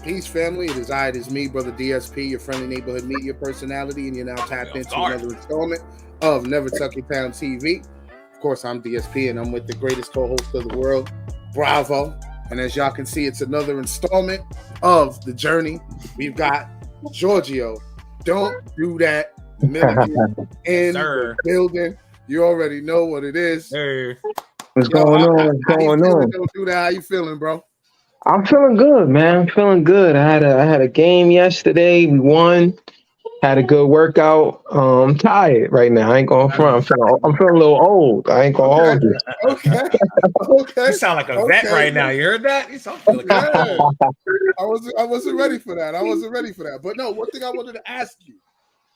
Peace, family. It is me, Brother DSP, your friendly neighborhood media personality, and you're now tapped into another installment of Never Tuck It Down TV. Of course, I'm DSP, and I'm with the greatest co-host of the world, Bravo. And as y'all can see, it's another installment of the journey. We've got Giorgio. Don't do that. Milligan in the building. You already know what it is. Hey. What's going on? Don't do that. How you feeling, bro? I'm feeling good, man. I'm feeling good. I had a game yesterday. We won. Had a good workout. I'm tired right now. I ain't going front. I'm feeling a little old. I ain't gonna hold you. Okay. You sound like a vet right now. You heard that? You sound like I wasn't ready for that. But no, one thing I wanted to ask you.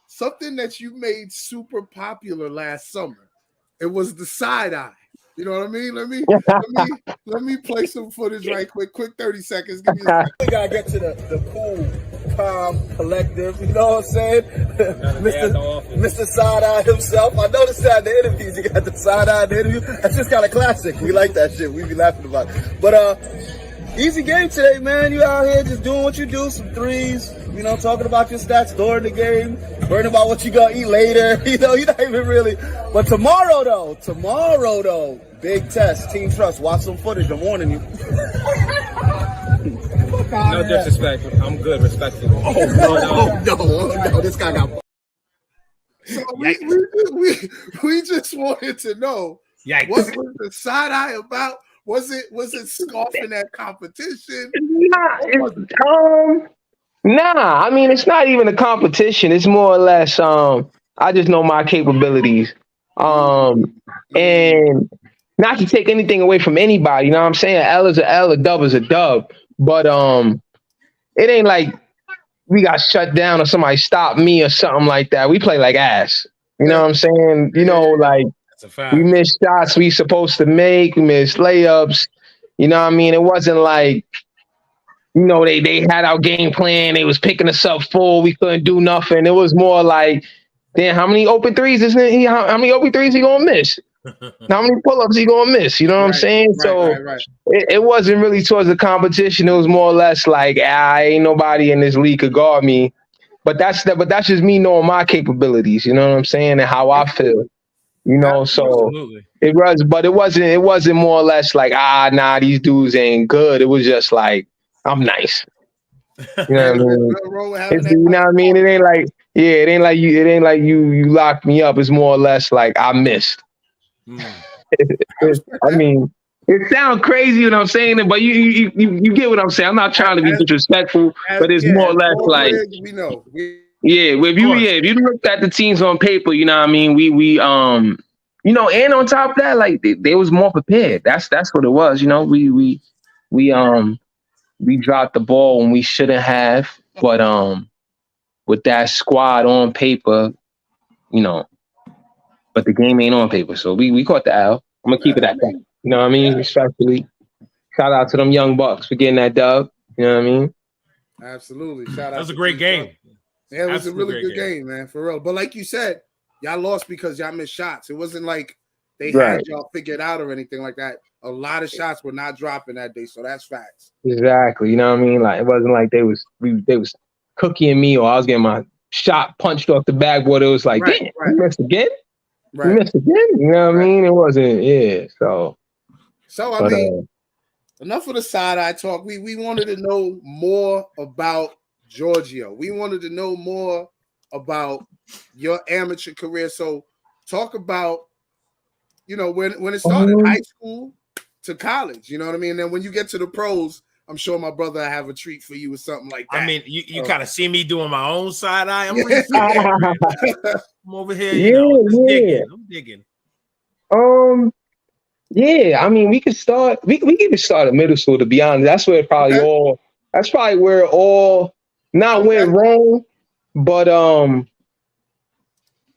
Something that you made super popular last summer. It was the side eye. You know what I mean? Let me play some footage right quick. Quick 30 seconds. Give me a second. We gotta get to the cool, calm, collective. You know what I'm saying? Mr. Side Eye himself. I noticed that in the interviews, you got the side eye in the interview. That's just kind of classic. We like that shit. We be laughing about it. But easy game today, man. You out here just doing what you do, some threes. You know, talking about your stats during the game, worrying about what you gonna eat later. You know, you're not even really. But tomorrow though, big test, team trust. Watch some footage. I'm warning you. No disrespect. I'm good, respectful. No, this guy got. So we just wanted to know what was the side eye about? Was it scoffing at competition? Nah, I mean, it's not even a competition. It's more or less, I just know my capabilities. And not to take anything away from anybody, you know what I'm saying? L is a L, a dub is a dub. But it ain't like we got shut down or somebody stopped me or something like that. We play like ass. You know what I'm saying? You know, like we missed shots we supposed to make, we missed layups. You know what I mean? It wasn't like, you know, they had our game plan. They was picking us up full. We couldn't do nothing. It was more like, damn, how many open threes isn't he? How many open threes he gonna miss? How many pull-ups he gonna miss? You know what I'm saying? Right. It wasn't really towards the competition. It was more or less like, ain't nobody in this league could guard me. But that's just me knowing my capabilities. You know what I'm saying? And how I feel. You know, so absolutely. It wasn't more or less like, nah, these dudes ain't good. It was just like, I'm nice. You know what I mean? You know what I mean? It ain't like you locked me up. It's more or less like I missed. I mean, it sounds crazy what I'm saying, but you get what I'm saying. I'm not trying to be disrespectful, but it's more or less like we know. If you looked at the teams on paper, you know what I mean, we you know, and on top of that, like they was more prepared. That's what it was, you know. We dropped the ball when we shouldn't have, but with that squad on paper, you know, but the game ain't on paper, so we caught the L. I'm gonna keep it at that. You know what I mean? Respectfully, shout out to them young bucks for getting that dub. You know what I mean? Absolutely. Shout out. That was a great game. Yeah, it was a really good game, man, for real. But like you said, y'all lost because y'all missed shots. It wasn't like they had y'all figured out or anything like that. A lot of shots were not dropping that day, so that's facts. Exactly. You know what I mean? Like it wasn't like they was cookieing me or I was getting my shot punched off the backboard. It was like, damn, you missed again? You missed again? You know what I mean? It wasn't, So I mean, enough of the side eye talk. We wanted to know more about Giorgio. We wanted to know more about your amateur career. So talk about, you know, when it started, high school to college, you know what I mean? And then when you get to the pros, I'm sure my brother will have a treat for you or something like that. I mean, you kind of see me doing my own side eye. I'm over here, I'm digging. Yeah, I mean, we could start. We can even start at middle school. To be honest, that's where it probably That's probably where it all not went wrong, but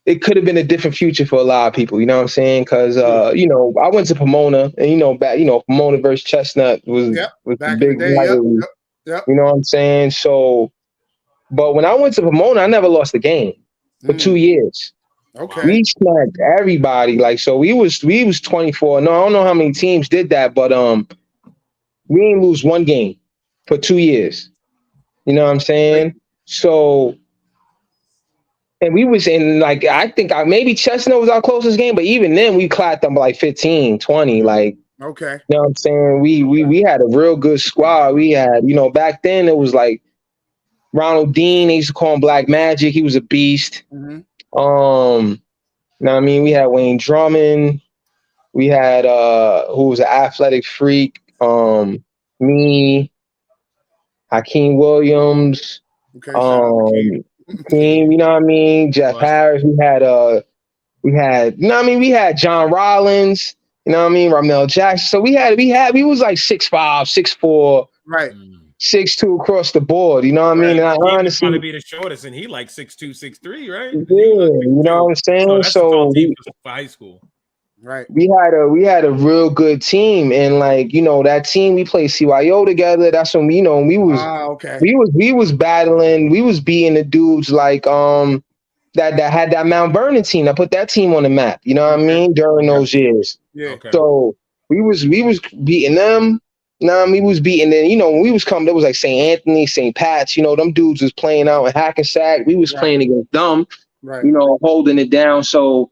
it could have been a different future for a lot of people. You know what I'm saying? Because you know, I went to Pomona, and Pomona versus Chestnut was back big. in the day, You know what I'm saying? So, but when I went to Pomona, I never lost a game for 2 years. Okay. We smacked everybody. Like, so we was 24. No, I don't know how many teams did that, but we didn't lose one game for 2 years. You know what I'm saying? So, and we was in like, I think maybe Chestnut was our closest game, but even then we clapped them by like 15, 20. Like, okay. You know what I'm saying? We had a real good squad. We had, back then it was like Ronald Dean, they used to call him Black Magic. He was a beast. Mm-hmm. You know what I mean? We had Wayne Drummond. We had who was an athletic freak. Me, Hakeem Williams. Okay. Team, you know what I mean? Jeff Harris. We had you know what I mean? We had John Rollins. You know what I mean? Ramel Jackson. So we was like 6'5", 6'4", right, 6'2" across the board. You know what I mean? And I honestly want to be the shortest, and he like 6'2", 6'3", right? Yeah, you know what I'm saying? So for high school. Right. We had a real good team, and like, that team, we played CYO together. That's when we was battling, we was beating the dudes like that had that Mount Vernon team that put that team on the map. You know what I mean? During those years. Yeah. Okay. So we was beating them. We was beating them. When we was coming, there was like St. Anthony, St. Pat's. Them dudes was playing out in Hackensack. We was playing against them. Right. Holding it down. So.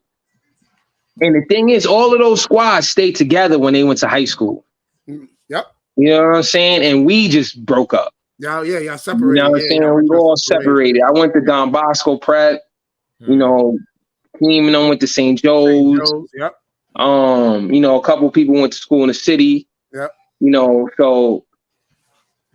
And the thing is, all of those squads stayed together when they went to high school. Yep. You know what I'm saying? And we just broke up. Yeah, separated. You know what I'm saying? We all separated. I went to Don Bosco Prep. Team and them went to St. Joe's. Yep. A couple of people went to school in the city. Yep. So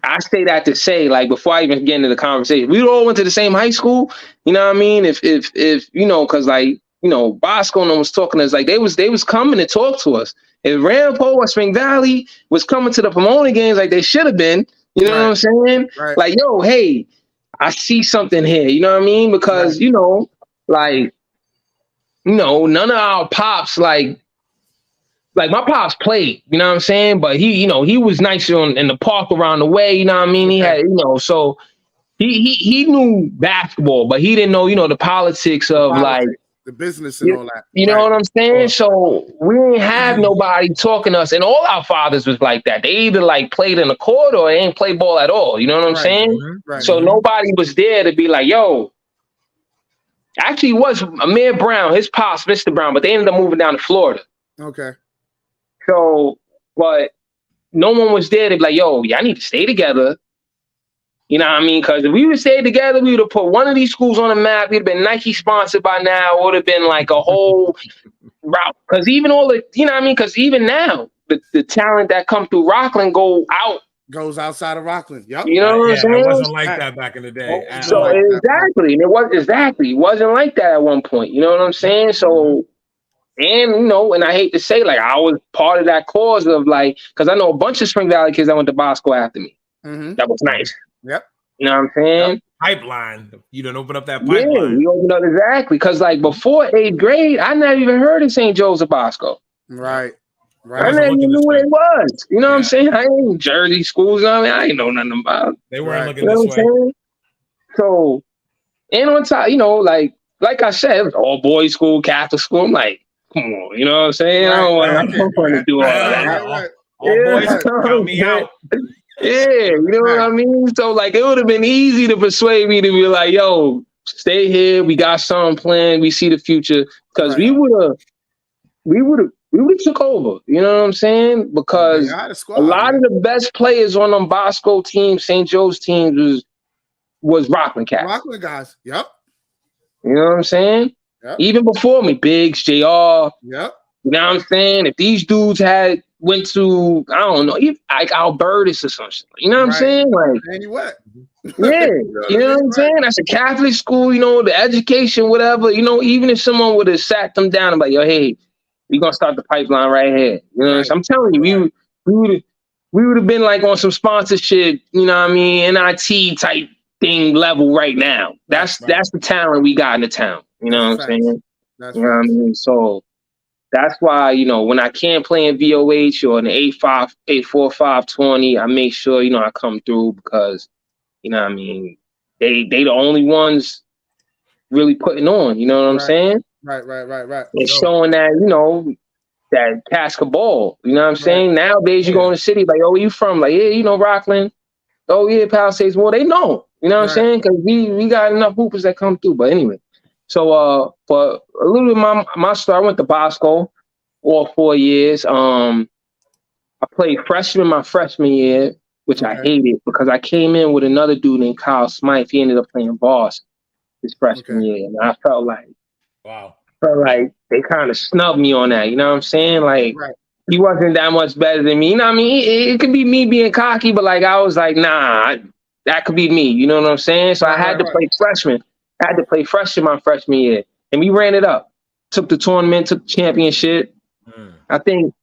I say that to say, like, before I even get into the conversation, we all went to the same high school. You know what I mean? If because like, Bosco and them was talking to us, like they was coming to talk to us. If Rampo or Spring Valley was coming to the Pomona games like they should have been, you know what I'm saying? Right. Like, yo, hey, I see something here. You know what I mean? Because, none of our pops, like my pops played, you know what I'm saying? But he was nice in the park around the way, you know what I mean? He had, so he knew basketball, but he didn't know, the politics of like the business and all that. You know what I'm saying? So we didn't have nobody talking to us, and all our fathers was like that. They either like played in the court or they ain't play ball at all. You know what I'm saying? Right. So nobody was there to be like, yo. Actually, it was Amir Brown, his pops, Mr. Brown, but they ended up moving down to Florida. Okay. So, but no one was there to be like, yo, y'all need to stay together. You know what I mean? Because if we would stay together, we would have put one of these schools on the map. We'd have been Nike sponsored by now. It would have been like a whole route. Because even all the, you know what I mean? Because even now, the talent that come through Rockland goes outside of Rockland. Yep. You know what I'm saying? It wasn't like that back in the day. So exactly. And it wasn't like that at one point. You know what I'm saying? So, and and I hate to say, like, I was part of that cause of like, because I know a bunch of Spring Valley kids that went to Bosco after me. Mm-hmm. That was nice. Yep. You know what I'm saying? Yep. Pipeline. You done open up that pipeline. Yeah, we opened up exactly. Because like before 8th grade, I never even heard of St. Joe's of Bosco. Right. I never even knew what it was. You know what I'm saying? I ain't Jersey schools. I ain't know nothing about it. They weren't looking this way. So, and on top, like I said, it was all boys school, Catholic school. I'm like, come on, you know what I'm saying? I don't want to do all that. All boys count me out. Yeah, you know what I mean? So like it would have been easy to persuade me to be like, yo, stay here. We got something planned. We see the future. Because we would have took over. You know what I'm saying? Because a lot of the best players on them Bosco teams, St. Joe's teams was Rockland cats. Rockland guys. Yep. You know what I'm saying? Yep. Even before me, Biggs, JR. Yep. You know what I'm saying? If these dudes went to, I don't know, like Albertus or something. You know what I'm saying? Like, anyway. Yeah. You know what I'm saying? That's a Catholic school, the education, whatever. Even if someone would have sat them down and be like, yo, hey, we're going to start the pipeline right here. You know what I'm saying? I'm telling you, we would have been like on some sponsorship, you know what I mean, NIT type thing level right now. That's the talent we got in the town. You know what I'm saying? You know what I mean? So that's why, when I can't play in VOH or in the 845-20, I make sure, I come through because, you know what I mean, they the only ones really putting on, you know what I'm saying? Right. They're showing that, that cask of ball, you know what I'm saying? Nowadays you go in the city, like, oh, where you from? Like, yeah, Rockland. Oh yeah, Palisades. Well, they know. You know what I'm saying? Because we got enough hoopers that come through. But anyway, so for a little bit of my story, I went to Bosco all 4 years. I played freshman my freshman year, which I hated because I came in with another dude named Kyle Smythe. He ended up playing Voss his freshman year, and I felt like they kind of snubbed me on that. You know what I'm saying? Like he wasn't that much better than me. You know what I mean? It could be me being cocky, but like I was like, nah, that could be me. You know what I'm saying? So I had to play freshman. I had to play freshman my freshman year, and we ran it up. Took the tournament, took the championship. I think.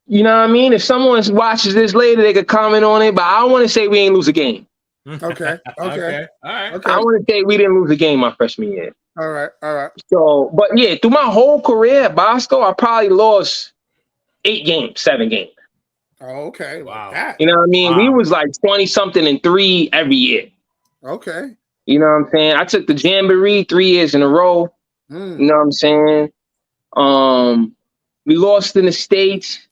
You know what I mean? If someone watches this later, they could comment on it, but I don't want to say we ain't lose a game. Okay. All right. I want to say we didn't lose a game my freshman year. All right. So, but yeah, through my whole career at Bosco, I probably lost 7 games. Oh, okay. Wow. That. You know what I mean? We was like 20-something and 3 every year. Okay. You know what I'm saying? I took the Jamboree 3 years in a row. You know what I'm saying? We lost in the States.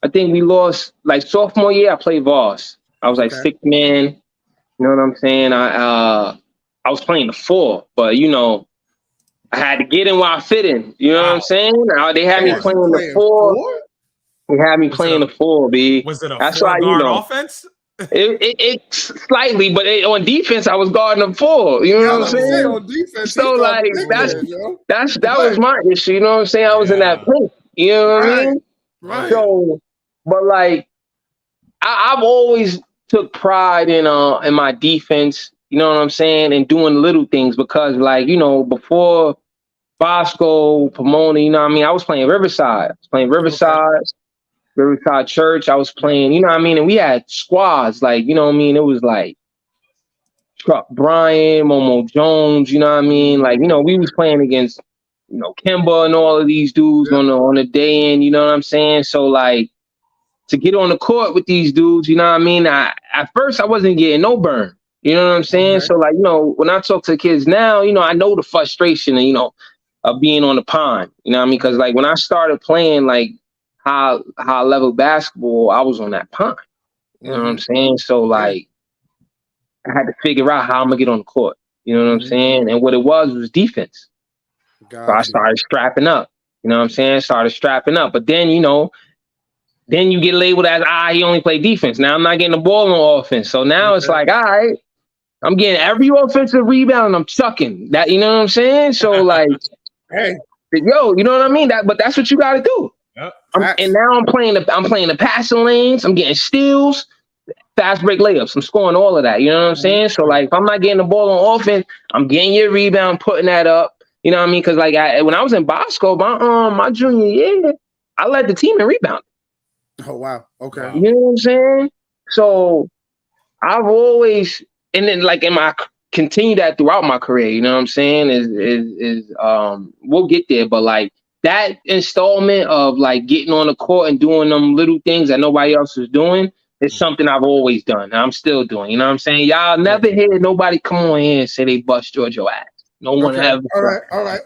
I think we lost like sophomore year. I played Voss. I was like 6th man. You know what I'm saying? I was playing the 4, but you know, I had to get in where I fit in. You know what I'm saying? They had me playing the 4. They had me playing the 4, B. Was it a That's 4-guard offense? It slightly, but on defense, I was guarding them 4. You know what I'm saying? On defense, so like that was my issue. You know what I'm saying? I was in that place. You know what I mean? Right. So, but like, I've always took pride in my defense. You know what I'm saying? And doing little things because, like, you know, before Bosco, Pomona, you know what I mean? I was playing Riverside. Riverside Church. I was playing, you know what I mean? And we had squads, like, you know what I mean? It was like Chuck Bryan, Momo Jones, you know what I mean? Like, you know, we was playing against, you know, Kimba and all of these dudes on the day in, you know what I'm saying? So, like, to get on the court with these dudes, you know what I mean? At first, I wasn't getting no burn. You know what I'm saying? So, like, you know, when I talk to kids now, you know, I know the frustration, you know, of being on the pond. You know what I mean? Because, like, when I started playing, like, high level basketball, I was on that pond. You know what I'm saying? So, like, I had to figure out how I'm going to get on the court. You know what I'm saying? And what it was defense. So I started strapping up. You know what I'm saying? But then, you know, then you get labeled as, he only played defense. Now I'm not getting the ball on offense. So now it's like, all right, I'm getting every offensive rebound and I'm chucking that. You know what I'm saying? So like, hey, yo, you know what I mean? But that's what you got to do. Yep. And now I'm playing the passing lanes. I'm getting steals, fast break layups. I'm scoring all of that. You know what I'm saying? So like, if I'm not getting the ball on offense, I'm getting your rebound, putting that up. You know what I mean? Because like when I was in Bosco, my junior year, I led the team in rebound. Oh wow! Okay. You know what I'm saying? So I've always, and then like continue that throughout my career. You know what I'm saying? Is we'll get there, but like that installment of like getting on the court and doing them little things that nobody else is doing is something I've always done. And I'm still doing. You know what I'm saying? Y'all never hear nobody come on here and say they bust GEORGIO ass. No one ever. All right.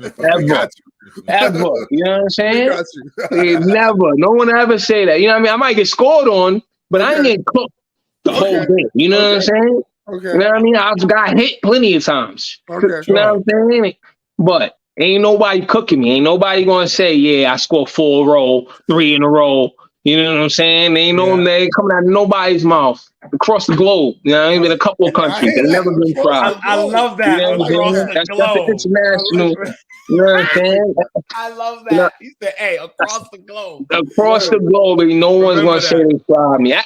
Ever. You know what I'm saying? Never. No one ever say that. You know what I mean? I might get scored on, but I ain't getting cooked the whole day. You know what I'm saying? Okay. You know what I mean? I've got hit plenty of times. Okay. You know what I'm saying? But ain't nobody cooking me. Ain't nobody gonna say, yeah, I scored 4 in a row, 3 in a row. You know what I'm saying? Ain't no name coming out of nobody's mouth across the globe. You know, even a couple of countries that never been tried. I love that. You know across the That's globe. international. You know what I'm saying? I love that. You know, he said, "Hey, across the globe." Across the globe, no one's gonna say they tried me. I'm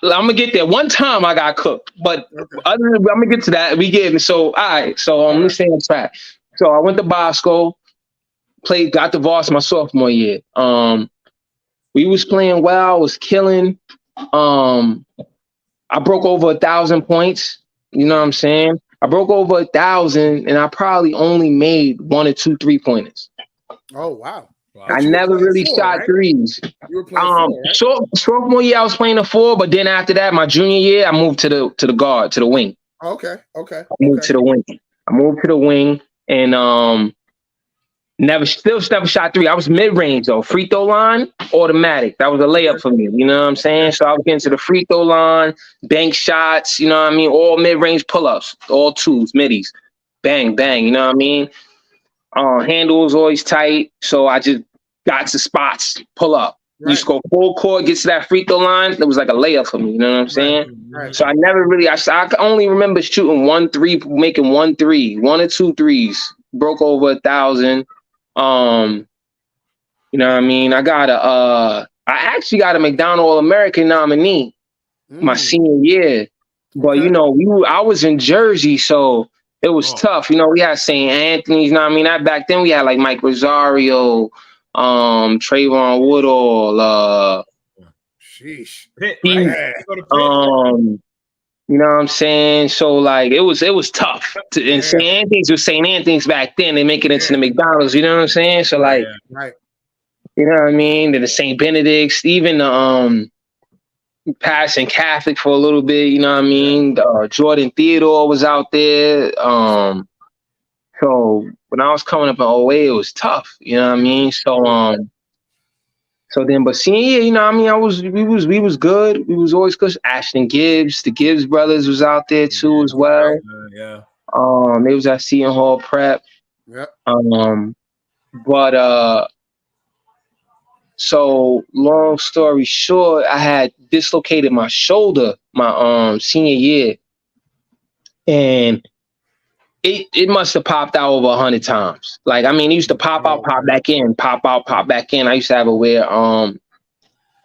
gonna get there. One time I got cooked, but other than, I'm gonna get to that. We getting so all right. So let me stay on track. So I went to Bosco, got the Voss my sophomore year. We was playing well, was killing. I broke over 1,000 points. You know what I'm saying? I broke over 1,000, and I probably only made 1 or 2 3-pointers. Oh wow! I never really shot threes. You were playing 4, right? Sophomore year I was playing the 4, but then after that, my junior year, I moved to the guard, to the wing. Okay. I moved to the wing, and Still never shot three. I was mid-range though. Free throw line, automatic. That was a layup for me. You know what I'm saying? So I was getting to the free throw line, bank shots, you know what I mean? All mid-range pull-ups, all twos, middies. Bang, bang, you know what I mean? Handle was always tight. So I just got to spots, pull up. Right. You just go full court, get to that free throw line. It was like a layup for me. You know what I'm saying? Right. So I never really, I only remember shooting 1 3, making 1 3, 1 or 2 threes. Broke over 1,000. You know what I mean? I actually got a McDonald All-American nominee my senior year. But, you know, I was in Jersey, so it was tough. You know, we had St. Anthony's, you know what I mean? Back then we had like Mike Rosario, Trayvon Woodall, sheesh. You know what I'm saying? So like it was tough. And St. Anthony's was St. Anthony's back then. They make it into the McDonald's, you know what I'm saying? So like you know what I mean? Then the St. Benedict's, even passing Catholic for a little bit, you know what I mean? Jordan Theodore was out there. So when I was coming up in 08, it was tough, you know what I mean? So then, but senior year, you know what I mean? We was good. We was always good. Ashton Gibbs, the Gibbs brothers was out there too as well. Yeah. They was at Seton Hall Prep. Yep. So long story short, I had dislocated my shoulder my senior year, and it must have popped out over 100 times. Like, I mean, it used to pop out, pop back in, pop out, pop back in. I used to have to wear a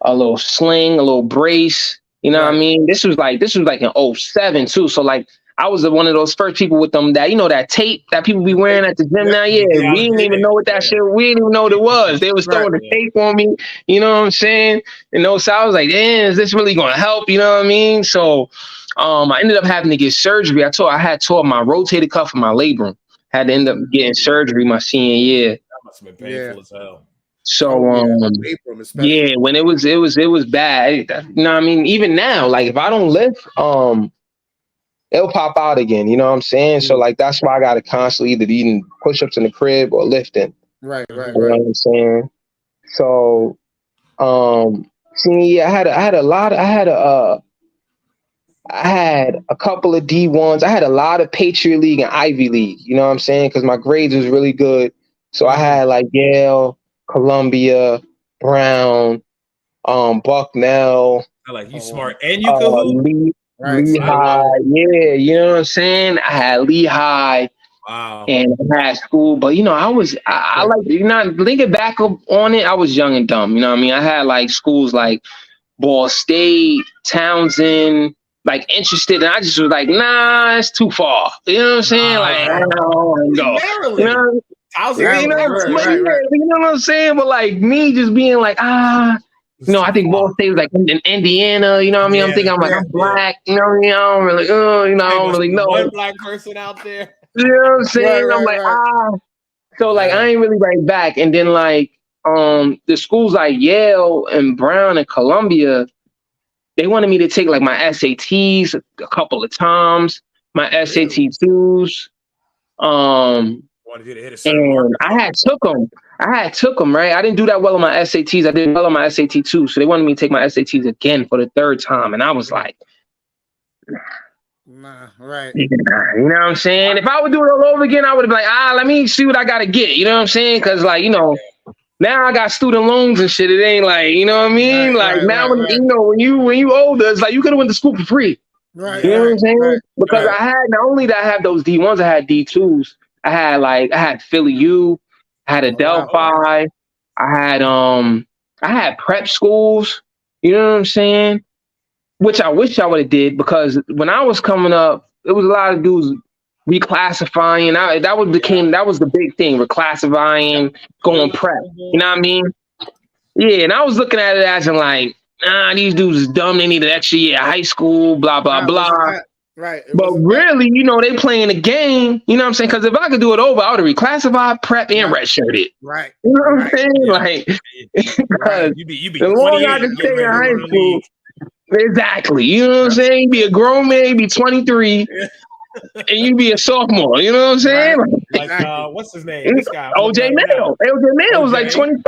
little sling, a little brace. You know what I mean? This was like in 07 too. So like I was one of those first people with them that, you know, that tape that people be wearing at the gym now. Yeah, we didn't even know what that shit. We didn't even know what it was. They was throwing the tape on me. You know what I'm saying? You know, so I was like, damn, is this really gonna help? You know what I mean? So I ended up having to get surgery. I had tore my rotator cuff in my labrum. Had to end up getting surgery my senior year. That must have been painful as hell. So when it was bad. You know what I mean? Even now, like if I don't lift, it'll pop out again. You know what I'm saying? So like that's why I gotta constantly either eating push-ups in the crib or lifting. Right. You know what I'm saying? So senior year, I had a couple of D1s. I had a lot of Patriot League and Ivy League, you know what I'm saying? Because my grades was really good. So I had like Yale, Columbia, Brown, Bucknell. I like you smart and you could hoop. Lehigh, yeah, you know what I'm saying? I had Lehigh. Wow. And I had school, but you know, I like, you know, thinking back on it, I was young and dumb, you know what I mean? I had like schools like Ball State, Townsend, like interested, and I just was like, nah, it's too far. You know what I'm saying? Like, I don't want to go. Maryland. You know, you know what I'm saying? But like me just being like, you know, I think Ball State was like in Indiana. You know what I mean? I'm thinking I'm black. You know what I mean? I don't really, you know, I don't really know. One black person out there. You know what I'm saying? I'm like, So like, I ain't really right back. And then like, the schools like Yale and Brown and Columbia, they wanted me to take like my SATs a couple of times, my SAT2s. Wanted you to hit a and I had took them, right? I didn't do that well on my SATs. I did well on my SAT2. So they wanted me to take my SATs again for the third time. And I was like, nah, right. You know what I'm saying? If I would do it all over again, I would have been like, let me see what I got to get. You know what I'm saying? Because like, you know, now I got student loans and shit. It ain't like, you know what I mean? You know, when you older, it's like you could have went to school for free. Right. You know what I'm saying? Because I had, not only did I have those D1s, I had D2s. I had Philly U, I had Adelphi, I had prep schools, you know what I'm saying? Which I wish I would have did, because when I was coming up, it was a lot of dudes reclassifying. That was the big thing, reclassifying, going prep. You know what I mean? Yeah, and I was looking at it as in like, these dudes is dumb. They need an extra year of high school, blah, blah, blah. Right. But really, you know, they playing the game. You know what I'm saying? Because if I could do it over, I would have reclassified, prep, and redshirted. Right. You know what I'm saying? Like, you be the longer I can stay in high school. Exactly. You know what I'm saying? You be a grown man, you be 23. and you be a sophomore. You know what I'm saying? Right. Like what's his name? This guy. OJ Mayo. OJ Mayo was like 25.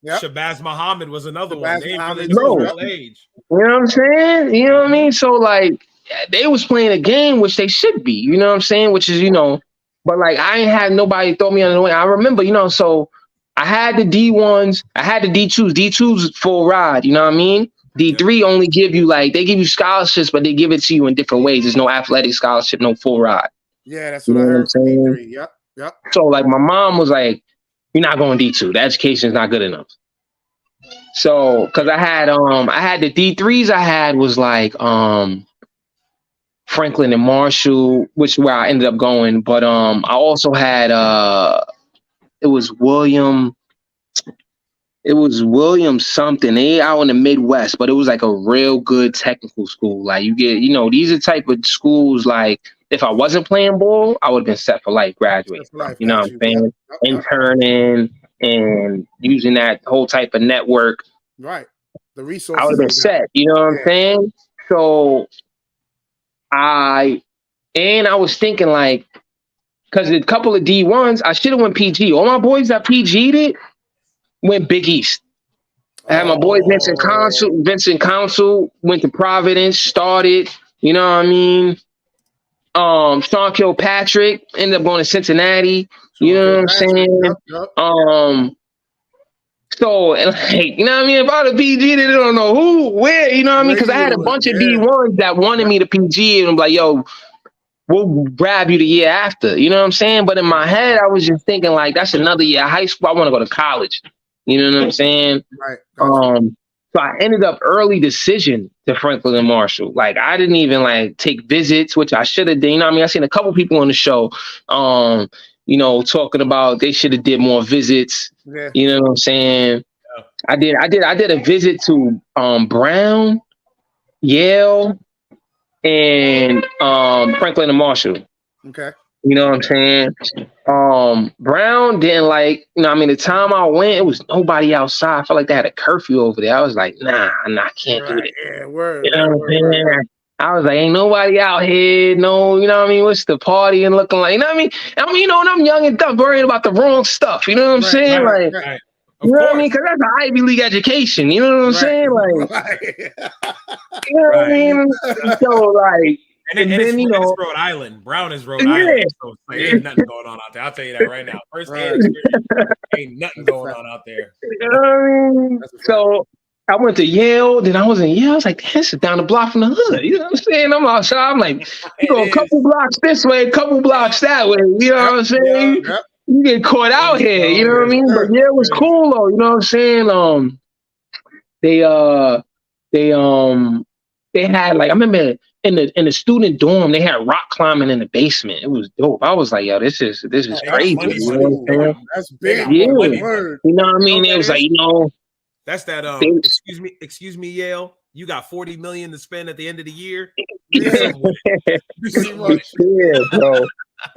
Yep. Shabazz Muhammad was another one. Age. You know what I'm saying? You know what I mean? So like they was playing a game which they should be. You know what I'm saying? Which is but like I ain't had nobody throw me under the way. I remember, so I had the D1s, I had the D2s. D2s full ride. You know what I mean? D3 only give you they give you scholarships, but they give it to you in different ways. There's no athletic scholarship, no full ride. Yeah, that's what I heard from D3. Yep. So like my mom was like, "You're not going D2. The education's not good enough." So because I had the D3s I had was like Franklin and Marshall, which is where I ended up going. But I also had it was William something. They out in the Midwest, but it was like a real good technical school. Like you get, these are type of schools like if I wasn't playing ball, I would have been set for life graduating. You know what I'm saying? Interning and using that whole type of network. Right. The resources. I would have been set. You know what I'm saying? So I was thinking like, because a couple of D1s, I should have went PG. All my boys that PG'd it went Big East. I had my boy Vincent Council went to Providence, started, you know what I mean? Sean Kilpatrick ended up going to Cincinnati, you know what I'm saying? Yep. So, like, you know what I mean? If I had a PG, they don't know who, where, you know what I mean? Because I had a bunch of D1s that wanted me to PG, and I'm like, yo, we'll grab you the year after, you know what I'm saying? But in my head, I was just thinking, like, that's another year of high school. I want to go to college. You know what I'm saying? Right. So I ended up early decision to Franklin and Marshall. Like, I didn't even, take visits, which I should have done. You know what I mean? I seen a couple people on the show, talking about they should have did more visits. Yeah. You know what I'm saying? Yeah. I did a visit to Brown, Yale, and Franklin and Marshall. Okay. You know what I'm saying? Brown didn't the time I went, it was nobody outside. I felt like they had a curfew over there. I was like, nah, I can't do that. Yeah, word. You know what I'm saying? I was like, ain't nobody out here. No, you know what I mean? What's the party and looking like? You know what I mean? And I'm young and dumb, worried about the wrong stuff. You know what I'm saying? Right. You know what I mean? Because that's an Ivy League education. You know what I'm saying? Like, you know what I mean? So, and then, it's Rhode Island. Brown is Rhode Island. So ain't nothing going on out there. I'll tell you that right now. First hand experience, ain't nothing going on out there. You know what I mean? So I went to Yale. Then I was in Yale. I was like, this is down the block from the hood. You know what I'm saying? I'm outside. I'm like, you go a couple blocks this way, a couple blocks that way. You know what I'm saying? Yep. You get caught out here. You know what I mean? But yeah, it was cool though. You know what I'm saying? They had I remember in the student dorm, they had rock climbing in the basement. It was dope. I was like, yo, this is crazy. You know what I'm saying? That's big. Yeah. You know what I mean? It was like, that's that excuse me, Yale. You got $40 million to spend at the end of the year. Yeah, bro.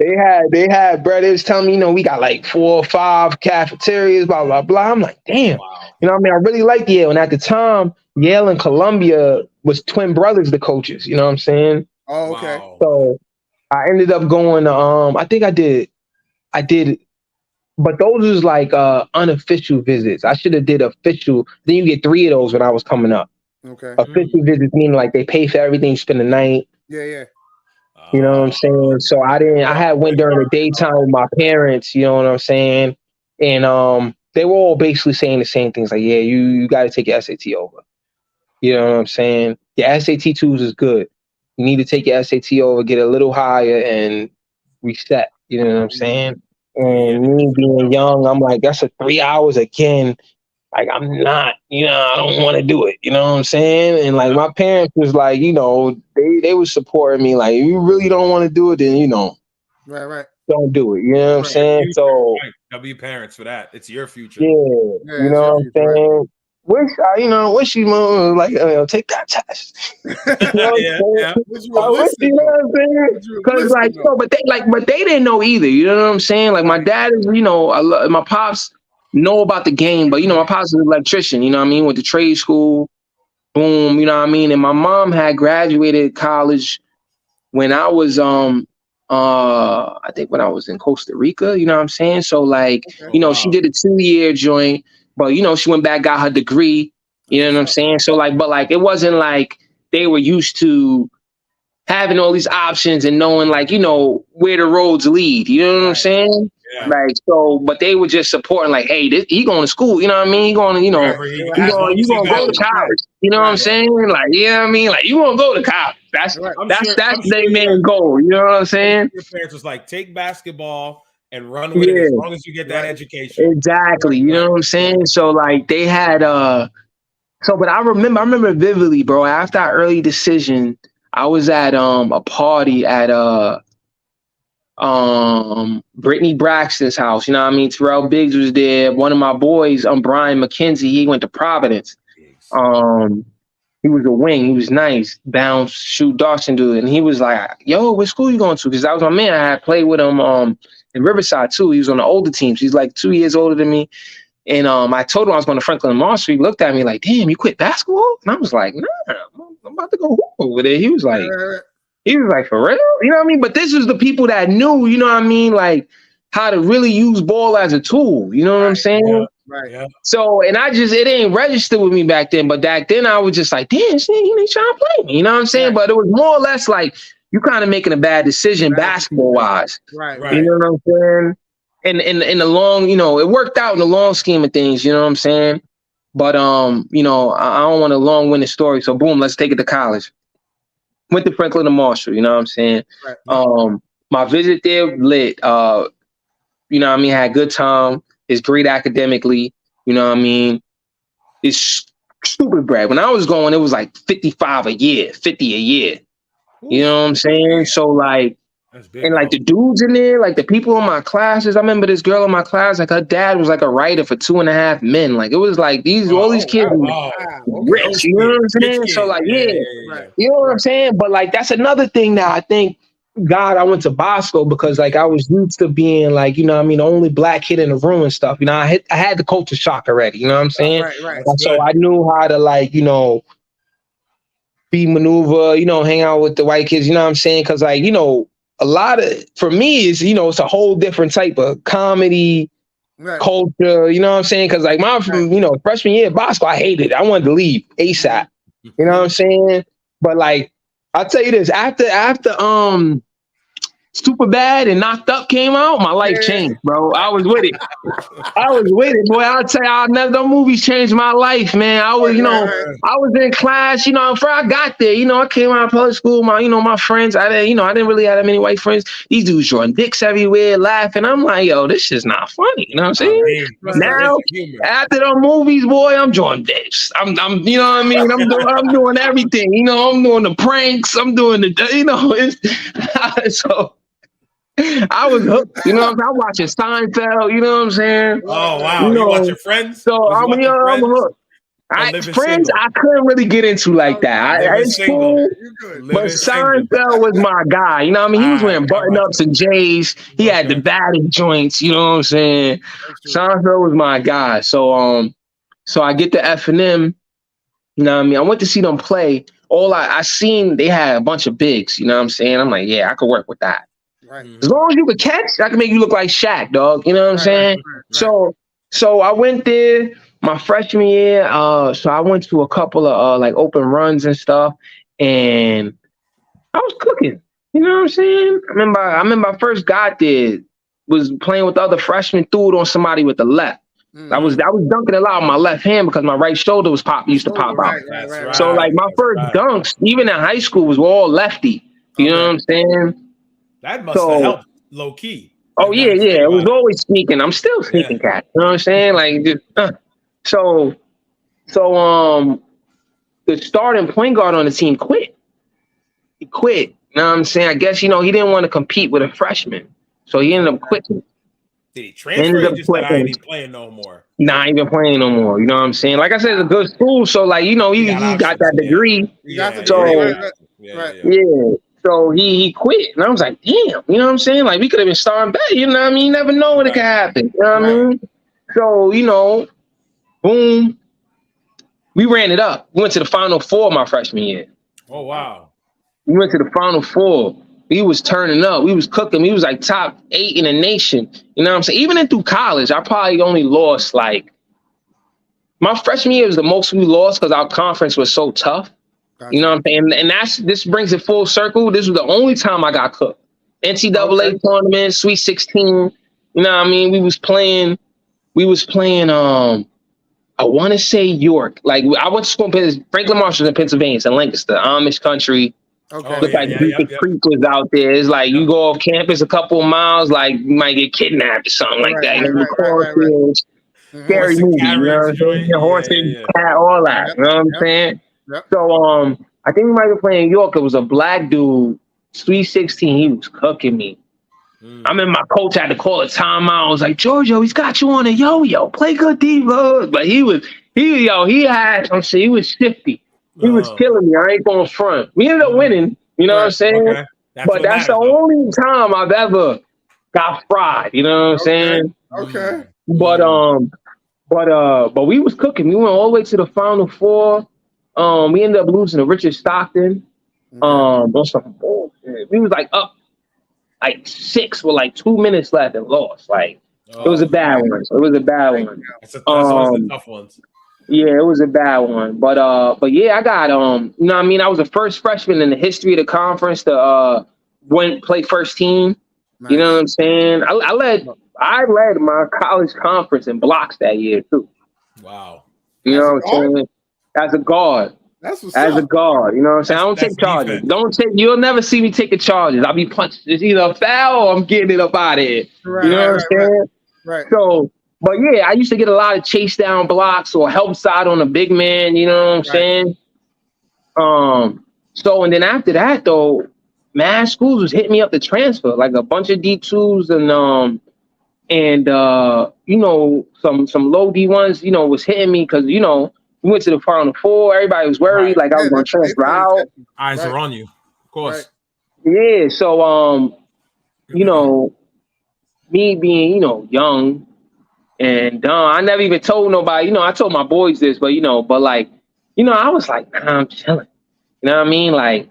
They had, bro. They was telling me, we got 4 or 5 cafeterias, blah, blah, blah. I'm like, damn. Wow. You know what I mean? I really liked Yale. And at the time, Yale and Columbia was twin brothers, the coaches. You know what I'm saying? Oh, okay. Wow. So I ended up going to, I think I did, but those was unofficial visits. I should have did official. Then you get 3 of those when I was coming up. Okay. Official visits meaning they pay for everything, spend the night. Yeah. You know what I'm saying? So I went during the daytime with my parents, you know what I'm saying? And they were all basically saying the same things, like, yeah, you got to take your SAT over. You know what I'm saying? Your SAT 2s is good. You need to take your SAT over, get a little higher, and reset. You know what I'm saying? And me being young, I'm like, that's 3 hours again. Like, I'm not, I don't want to do it. You know what I'm saying? And my parents was like, they was supporting me. Like, if you really don't want to do it, then, right. Don't do it. You know what I'm saying? So, W parents for that. It's your future. Yeah. You know what I'm saying? Right. Wish you was take that test. Yeah. You know what I'm saying? Because but they didn't know either. You know what I'm saying? Like my dad is, my pops know about the game, but my pops is an electrician. You know what I mean? Went to trade school. Boom. You know what I mean? And my mom had graduated college when I was I think when I was in Costa Rica, you know what I'm saying? So like, she did a 2-year joint, but she went back, got her degree, you know what I'm saying? So like, but like, it wasn't like they were used to having all these options and knowing like, where the roads lead, you know what I'm saying? Yeah. Like, so, but they were just supporting like, hey, he going to school, you know what I mean? He going to, you gonna go to college, you know what I'm saying? Like, you know what I mean? Like, you gonna go to college. That's their main goal, you know what I'm saying? Your parents was like, take basketball and run with it as long as you get that education. Exactly, you know what I'm saying? So like, they had, but I remember vividly, bro, after our early decision, I was at a party at Brittany Braxton's house. You know what I mean? Terrell Biggs was there. One of my boys, Brian McKenzie, he went to Providence. He was a wing. He was nice. Bounce, shoot, Dawson dude. And he was like, yo, what school you going to? Because that was my man. I had played with him in Riverside too. He was on the older teams. He's like 2 years older than me. And I told him I was going to Franklin Marshall. He looked at me like, damn, you quit basketball? And I was like, nah, I'm about to go over there. He was like, for real? You know what I mean? But this was the people that knew, you know what I mean? Like how to really use ball as a tool. You know what I'm saying? Yeah. Right. Yeah. So, and it ain't registered with me back then. But back then I was just like, damn, he ain't trying to play me. You know what I'm saying? Right. But it was more or less like you kind of making a bad decision basketball wise. Right. You know what I'm saying? And in the long, it worked out in the long scheme of things, you know what I'm saying? But, I don't want a long-winded story. So, boom, let's take it to college. Went to Franklin and Marshall, you know what I'm saying? Right. My visit there lit. You know what I mean? Had a good time. It's great academically. You know what I mean? It's stupid bread. When I was going, it was like 55 a year, 50 a year. You know what I'm saying? So, like, and like the dudes in there, like the people in my classes, I remember this girl in my class, like her dad was like a writer for 2.5 Men. Like it was like all these kids rich, you know what I'm saying? So like, you know what I'm saying? But like, that's another thing that I think, God, I went to Bosco because like I was used to being like, you know what I mean, the only black kid in the room and stuff. You know, I had the culture shock already, you know what I'm saying? Right. So I knew how to like, be maneuver, hang out with the white kids, you know what I'm saying? Cause like, a lot of, for me, is, it's a whole different type of comedy culture, you know what I'm saying? Because like my, freshman year at Bosco, I hated it. I wanted to leave ASAP, you know what I'm saying? But like, I'll tell you this, after Superbad and Knocked Up came out, my life changed, bro. I was with it. Boy. I'll tell you, those movies changed my life, man. I was, I was in class, before I got there, I came out of public school, my friends, I didn't really have that many white friends. These dudes drawing dicks everywhere, laughing. I'm like, yo, this is not funny. You know what I'm saying? Now, after the movies, boy, I'm drawing dicks. I'm you know what I mean? I'm doing everything. I'm doing the pranks. I'm doing the, so. I was hooked, I'm watching Seinfeld, you know what I'm saying? Oh wow, you watching Friends? So I'm hooked. Friends, I couldn't really get into like that. It's cool, but Seinfeld was my guy. You know what I mean? He was wearing button-ups and J's. He had the batting joints. You know what I'm saying? Seinfeld was my guy. So I get the F&M. You know what I mean? I went to see them play. I seen they had a bunch of bigs. You know what I'm saying? I'm like, yeah, I could work with that. Right. As long as you could catch, I can make you look like Shaq, dog. You know what I'm saying? Right. So I went there my freshman year. So I went to a couple of like open runs and stuff, and I was cooking. You know what I'm saying? I remember I first got there, was playing with the other freshmen, threw it on somebody with the left. I was dunking a lot with my left hand because my right shoulder used to pop out. Right. So like my first dunks, even in high school, was all lefty. You know what I'm saying? That must have helped low key. Oh yeah. It was always sneaking. I'm still sneaking cat. You know what I'm saying? Like so the starting point guard on the team quit. He quit. You know what I'm saying? I guess he didn't want to compete with a freshman. So he ended up quitting. Did he transfer? Or just said, I ain't playing no more. Nah, I ain't been playing no more. You know what I'm saying? Like I said, it's a good school. So like, he got that degree. Yeah. So he quit. And I was like, damn, you know what I'm saying? Like we could have been starting better. You know what I mean? You never know what could happen. You know what I mean? So, boom. We ran it up. We went to the Final Four my freshman year. Oh, wow. We went to the Final Four. We was turning up. We was cooking. We was like top 8 in the nation. You know what I'm saying? Even in through college, I probably only lost like my freshman year was the most we lost because our conference was so tough. Gotcha. You know what I'm saying? And this brings it full circle. This was the only time I got cooked. NCAA tournament, Sweet 16. You know what I mean? We was playing. I want to say York. Like I went to school in Franklin Marshall in Pennsylvania, it's in Lancaster, Amish country. Okay. Look like the creek was out there. It's like you go off campus a couple of miles, like you might get kidnapped or something like that. Scary movie, you know what I'm saying? Horse and cat, all that. You know what I'm saying? Yep. So I think we might be playing York. It was a black dude, Sweet 16. He was cooking me. I remember my coach had to call a timeout. I was like, Giorgio, he's got you on a yo-yo. Play good defense. But he was shifty. He was killing me. I ain't going front. We ended up winning. You know what I'm saying? Okay. That's the only time I've ever got fried. You know what I'm saying? Okay. But we was cooking. We went all the way to the Final Four. We ended up losing to Richard Stockton. On some bullshit. We was like up like 6 with like 2 minutes left and lost. Like it was a bad one. It was a bad one. That's one of the tough ones. Yeah, it was a bad one. But yeah, I got you know what I mean? I was the first freshman in the history of the conference to play first team. Nice. You know what I'm saying? I led my college conference in blocks that year too. Wow. You know what I'm saying? As a guard. That's what's As a guard, you know what I'm saying? I don't take charges. You'll never see me taking charges. I'll be punched. It's either a foul or I'm getting it up out of here. Right, you know what I'm saying? Right. So, but yeah, I used to get a lot of chase down blocks or help side on a big man, you know what I'm saying? So, and then after that though, Mass Schools was hitting me up to transfer, like a bunch of D2s and you know, some low D1s, you know, was hitting me because, you know, we went to the Final Four. Everybody was worried, like I was going to transfer out. Eyes are on you, of course. Yeah, so you know, me being, you know, young and dumb, I never even told nobody. You know, I told my boys this, but like, you know, I was like, nah, I'm chilling. You know what I mean? Like,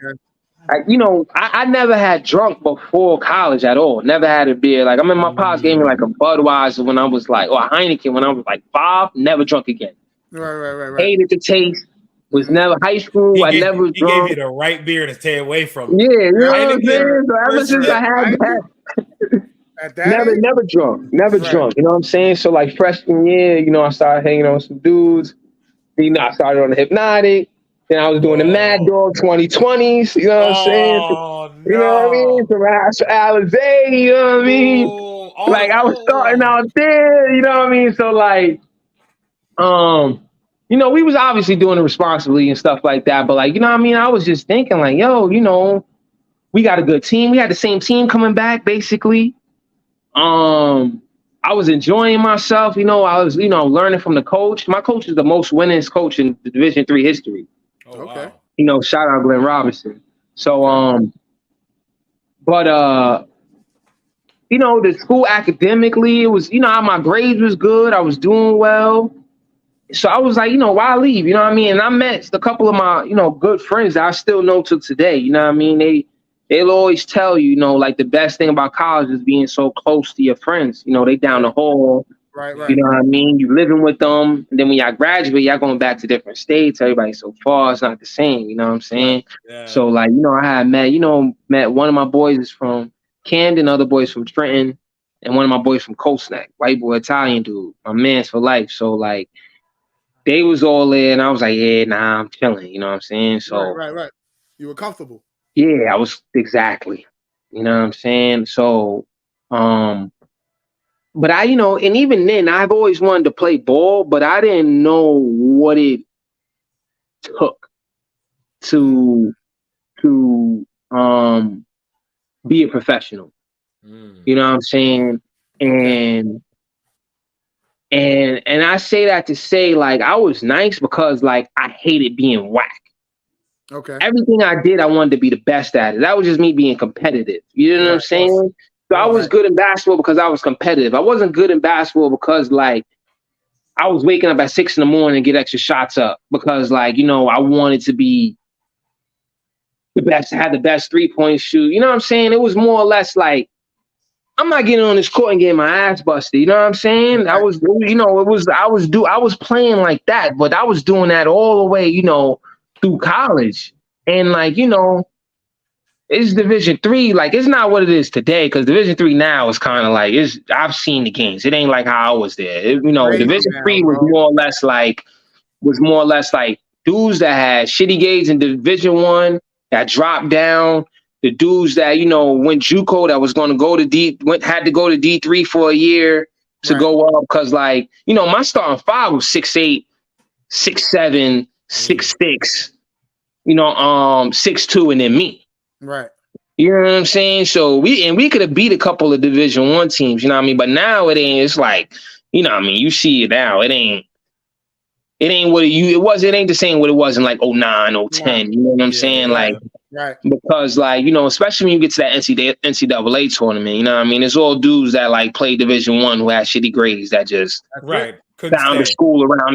you know, I never had drunk before college at all. Never had a beer. Like, I remember my pops gave me like a Budweiser when I was like, or a Heineken when I was like 5. Never drunk again. Right. Hated the taste. Was never high school. He gave you the right beer to stay away from. Yeah, you know what I'm saying? So ever since I had that, never drunk. You know what I'm saying? So like freshman year, you know, I started hanging on with some dudes. You know, I started on the Hypnotic. Then I was doing the Mad Dog 2020s. You know what I'm saying? No. You know what I mean? From Alizé, you know what I mean? Like I was starting out there. You know what I mean? So like, you know, we was obviously doing it responsibly and stuff like that, but like, you know what I mean? I was just thinking like, yo, you know, we got a good team. We had the same team coming back, basically. I was enjoying myself. You know, I was, you know, learning from the coach. My coach is the most winningest coach in the Division III history. Okay. You know, shout out Glenn Robinson. So, you know, the school academically, it was, you know, my grades was good. I was doing well. So I was like, you know, why leave? You know what I mean? And I met a couple of my, you know, good friends that I still know to today. You know what I mean? They'll always tell you, you know, like the best thing about college is being so close to your friends. You know, they down the hall. Right. You know what I mean? You living with them. And then when y'all graduate, y'all going back to different states. Everybody's so far. It's not the same. You know what I'm saying? Yeah. So like, you know, I had met one of my boys is from Camden, other boys from Trenton, and one of my boys from Cold Snack, white boy, Italian dude, my man's for life. So like, they was all there, and I was like, yeah, nah, I'm chilling. You know what I'm saying? So right. You were comfortable. Yeah, I was exactly. You know what I'm saying? So, but I, you know, and even then, I've always wanted to play ball, but I didn't know what it took to be a professional. You know what I'm saying? And I say that to say, like, I was nice because, like, I hated being whack. Okay. Everything I did, I wanted to be the best at it. That was just me being competitive. You know what I'm saying? So I was good in basketball because I was competitive. I wasn't good in basketball because, like, I was waking up at 6 a.m. and get extra shots up because, like, you know, I wanted to be had the best 3-point shoot. You know what I'm saying? It was more or less like, I'm not getting on this court and getting my ass busted. You know what I'm saying? I was playing like that, but I was doing that all the way, through college. And like, it's Division III. Like, it's not what it is today, because Division III now is kind of like, I've seen the games. It ain't like how I was there. Division III was more or less like dudes that had shitty grades in Division I that dropped down. The dudes that, went JUCO that was going to go to had to go to D3 for a year to go up. Cause like, my starting five was 6'8", 6'7", 6'6", 6'2", and then me. Right. You know what I'm saying? So we could have beat a couple of Division I teams, you know what I mean? But now it ain't, it's like, you see it now. It ain't what it ain't the same what it was in like 09, 010. You know what I'm saying? Like, right. Because like, especially when you get to that NCAA tournament, you know what I mean? It's all dudes that like play Division I who had shitty grades that just found a school around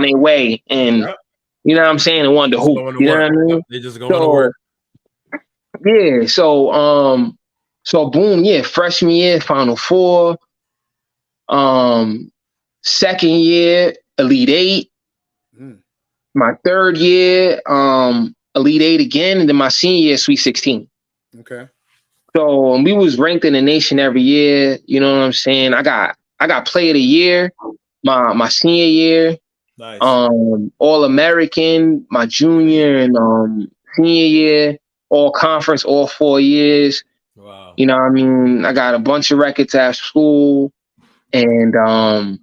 their way, and you know what I'm saying, and wanted to hoop. You know what I mean? They just going to work. Yeah. So boom, yeah, freshman year, Final Four. Second year, Elite Eight. My third year, Elite Eight again, and then my senior year, Sweet 16. Okay. So we was ranked in the nation every year. You know what I'm saying? I got Player of the Year my senior year. Nice. All American my junior and senior year. All conference all 4 years. Wow. You know what I mean? I got a bunch of records at school, and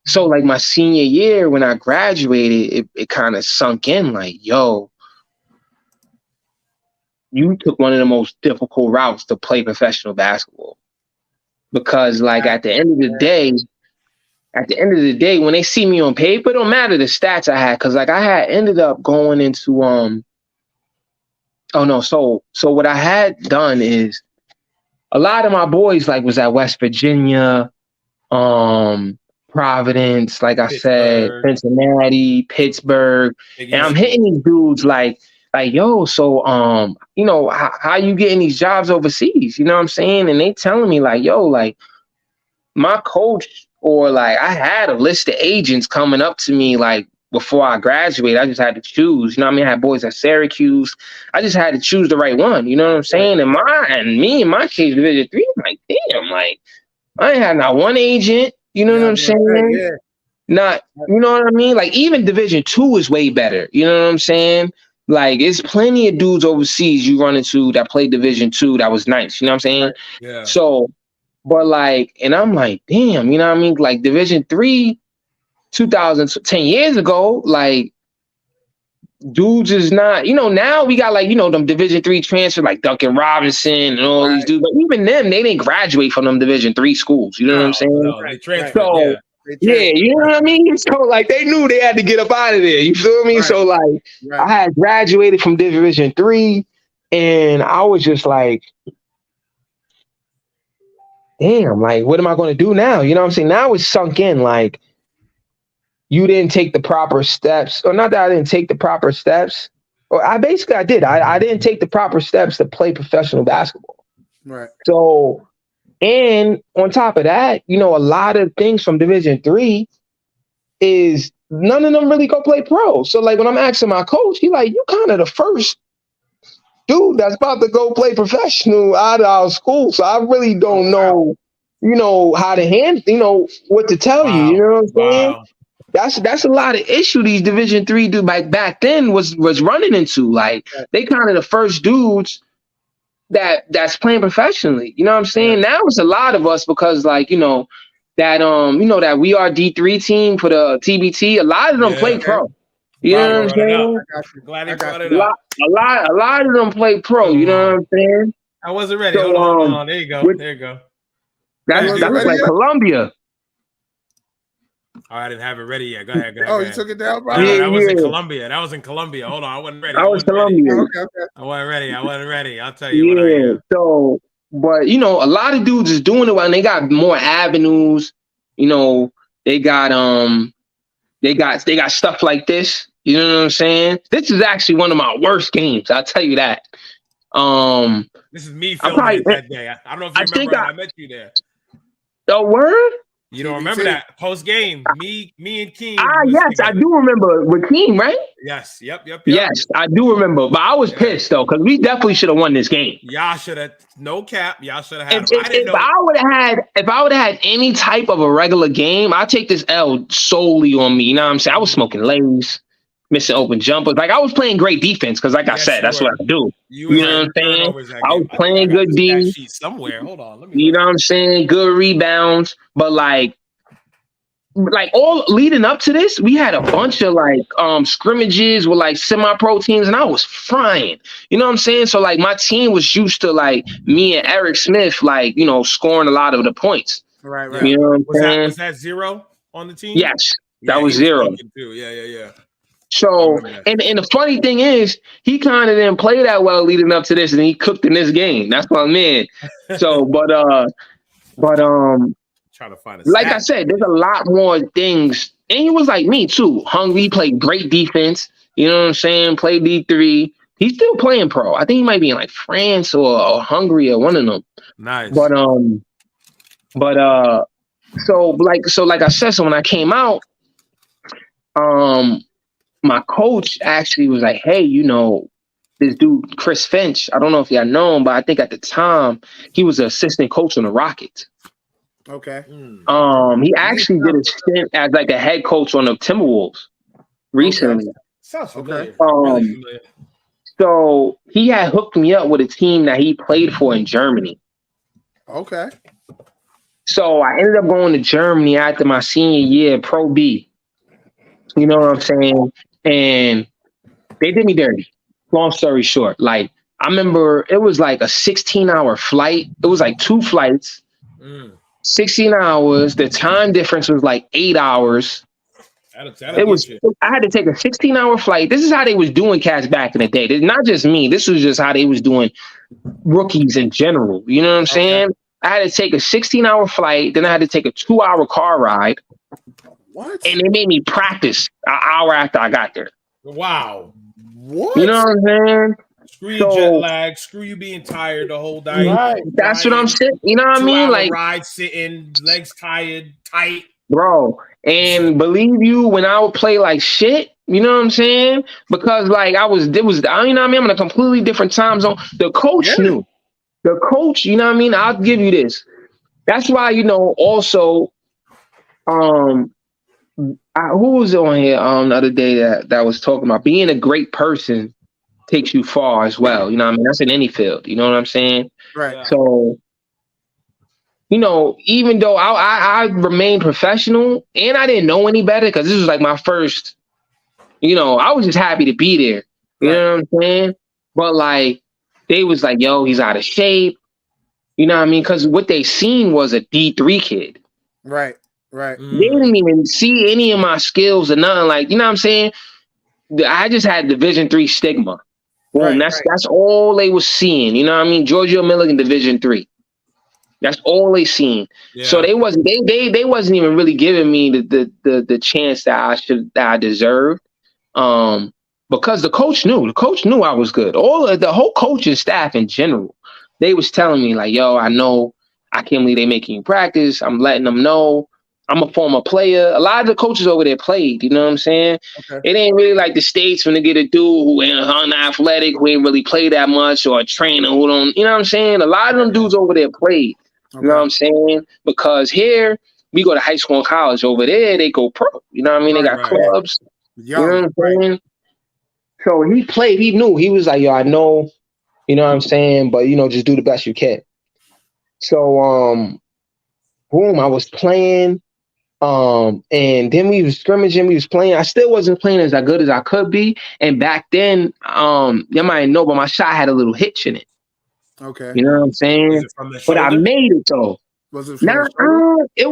so like my senior year when I graduated, it kind of sunk in like, yo, you took one of the most difficult routes to play professional basketball. Because like at the end of the day, when they see me on paper, it don't matter the stats I had. Cause like I had ended up going into so what I had done is a lot of my boys like was at West Virginia, Providence, like I said, Cincinnati, Pittsburgh, and I'm hitting these dudes like, yo, so, how you getting these jobs overseas? You know what I'm saying? And they telling me like, yo, like my coach, or like I had a list of agents coming up to me like before I graduated. I just had to choose. You know what I mean? I had boys at Syracuse. I just had to choose the right one. You know what I'm saying? And in my case, Division III, I'm like, damn, like I ain't had not one agent. You know what I'm saying? Yeah. Not, you know what I mean? Like even Division II is way better. You know what I'm saying? Like it's plenty of dudes overseas you run into that play Division II that was nice. You know what I'm saying? Yeah. So, but like, and I'm like, damn, you know what I mean? Like Division III, 10 years ago, like dudes is not, now we got like, them Division III transfers like Duncan Robinson and all these dudes, but even them, they didn't graduate from them Division III schools. You know what I'm saying? No, they transferred. Yeah, you know what I mean? So like they knew they had to get up out of there. You feel me? Right. So like I had graduated from Division III, and I was just like, damn, like what am I going to do now? You know what I'm saying? Now it's sunk in like you didn't take the proper steps, or not that I didn't take the proper steps, or I did. I didn't take the proper steps to play professional basketball. Right. So, and on top of that, a lot of things from Division III is none of them really go play pro. So like when I'm asking my coach, he like, you kind of the first dude that's about to go play professional out of our school. So I really don't know, how to handle, what to tell you. You know what I'm saying? That's a lot of issue these Division III dudes like back then was running into. Like they kind of the first dudes that's playing professionally. You know what I'm saying? Now it's a lot of us because like, that that We Are D3 team for the TBT, a lot of them play pro. You know what I'm saying? Glad he brought it up. A lot of them play pro, you know what I'm saying? I wasn't ready. So, Hold on. There you go. There you go. That looks like Columbia. Oh, I didn't have it ready yet. Go ahead. You took it down, bro? No, that was in Columbia. Hold on. I wasn't ready. I was Columbia. Okay. I wasn't ready. I'll tell you what I am. So, but, a lot of dudes is doing it well, and they got more avenues. They got stuff like this. You know what I'm saying? This is actually one of my worst games. I'll tell you that. This is me filming it that day. I don't know if you remember when I met you there. The word? You don't remember that post game? Me and Keem. Yes, I do remember with Keem, right? Yes, yep. Yes, I do remember. But I was pissed though, because we definitely should have won this game. Y'all should have, no cap. Y'all should have had. If I would have had any type of a regular game, I'd take this L solely on me. You know what I'm saying? I was smoking lays, missing open jumpers. Like I was playing great defense because, like I said, that's what I do. You know what I'm saying? I was playing good D. Somewhere. Hold on. Let me. You know what I'm saying? Good rebounds, but like all leading up to this, we had a bunch of scrimmages with like semi-pro teams, and I was frying. You know what I'm saying? So like my team was used to like me and Eric Smith, like, you know, scoring a lot of the points. Right. You know what I'm saying? Was that zero on the team? Yes, that was zero. Yeah. So, and the funny thing is, he kind of didn't play that well leading up to this, and he cooked in this game. That's what I mean. So, but trying to find like I said, there's a lot more things, and he was like me too. Hungry, played great defense. You know what I'm saying? Played D3. He's still playing pro. I think he might be in like France or Hungary or one of them. Nice. So like I said, so when I came out, my coach actually was like, hey, you know, this dude, Chris Finch, I don't know if y'all know him, but I think at the time he was an assistant coach on the Rockets. Okay. He actually did a stint as like a head coach on the Timberwolves recently. Okay. Sounds familiar. So he had hooked me up with a team that he played for in Germany. Okay. So I ended up going to Germany after my senior year, Pro B. You know what I'm saying? And they did me dirty. Long story short, like I remember it was like a 16-hour flight. It was like 2 flights, 16 hours. The time difference was like 8 hours. I had to take a 16-hour flight. This is how they was doing cats back in the day. Not just me. This was just how they was doing rookies in general. You know what I'm saying? I had to take a 16-hour flight. Then I had to take a 2-hour car ride. What? And they made me practice an hour after I got there. Wow. What? You know what I'm saying? Screw your jet lag. Screw you being tired the whole day. Right. That's what I'm saying. You know what I mean? Like ride, sitting, legs tired, tight. Bro. And believe you, when I would play like shit, you know what I'm saying? Because like you know what I mean? I'm in a completely different time zone. The coach knew. The coach, you know what I mean? I'll give you this. That's why, you know, also, who was on here the other day that was talking about being a great person takes you far as well. You know what I mean? That's in any field. You know what I'm saying? Right. So, you know, even though I remained professional and I didn't know any better because this was like my first, you know, I was just happy to be there. You know what I'm saying? But like, they was like, yo, he's out of shape. You know what I mean? Because what they seen was a D3 kid. Right. They didn't even see any of my skills or nothing. Like, you know what I'm saying? I just had Division 3 stigma. Boom, that's all they was seeing. You know what I mean? GEORGIO Milligan Division 3. That's all they seen. Yeah. So they wasn't even really giving me the chance that I deserved. Because the coach knew. The coach knew I was good. The whole coaching staff in general, they was telling me like, yo, I know, I can't believe they making you practice. I'm letting them know. I'm a former player. A lot of the coaches over there played, you know what I'm saying? Okay. It ain't really like the States when they get a dude who ain't unathletic, who ain't really play that much, or a trainer who don't, you know what I'm saying? A lot of them dudes over there played, you know what I'm saying? Because here, we go to high school and college. Over there, they go pro, you know what I mean? They got clubs, you know what I'm saying? So he played, he knew. He was like, yo, I know, you know what I'm saying? But, you know, just do the best you can. So, boom, I was playing. And then we was scrimmaging, we was playing. I still wasn't playing as good as I could be. And back then, you might know, but my shot had a little hitch in it. Okay. You know what I'm saying? But I made it though. Was it from it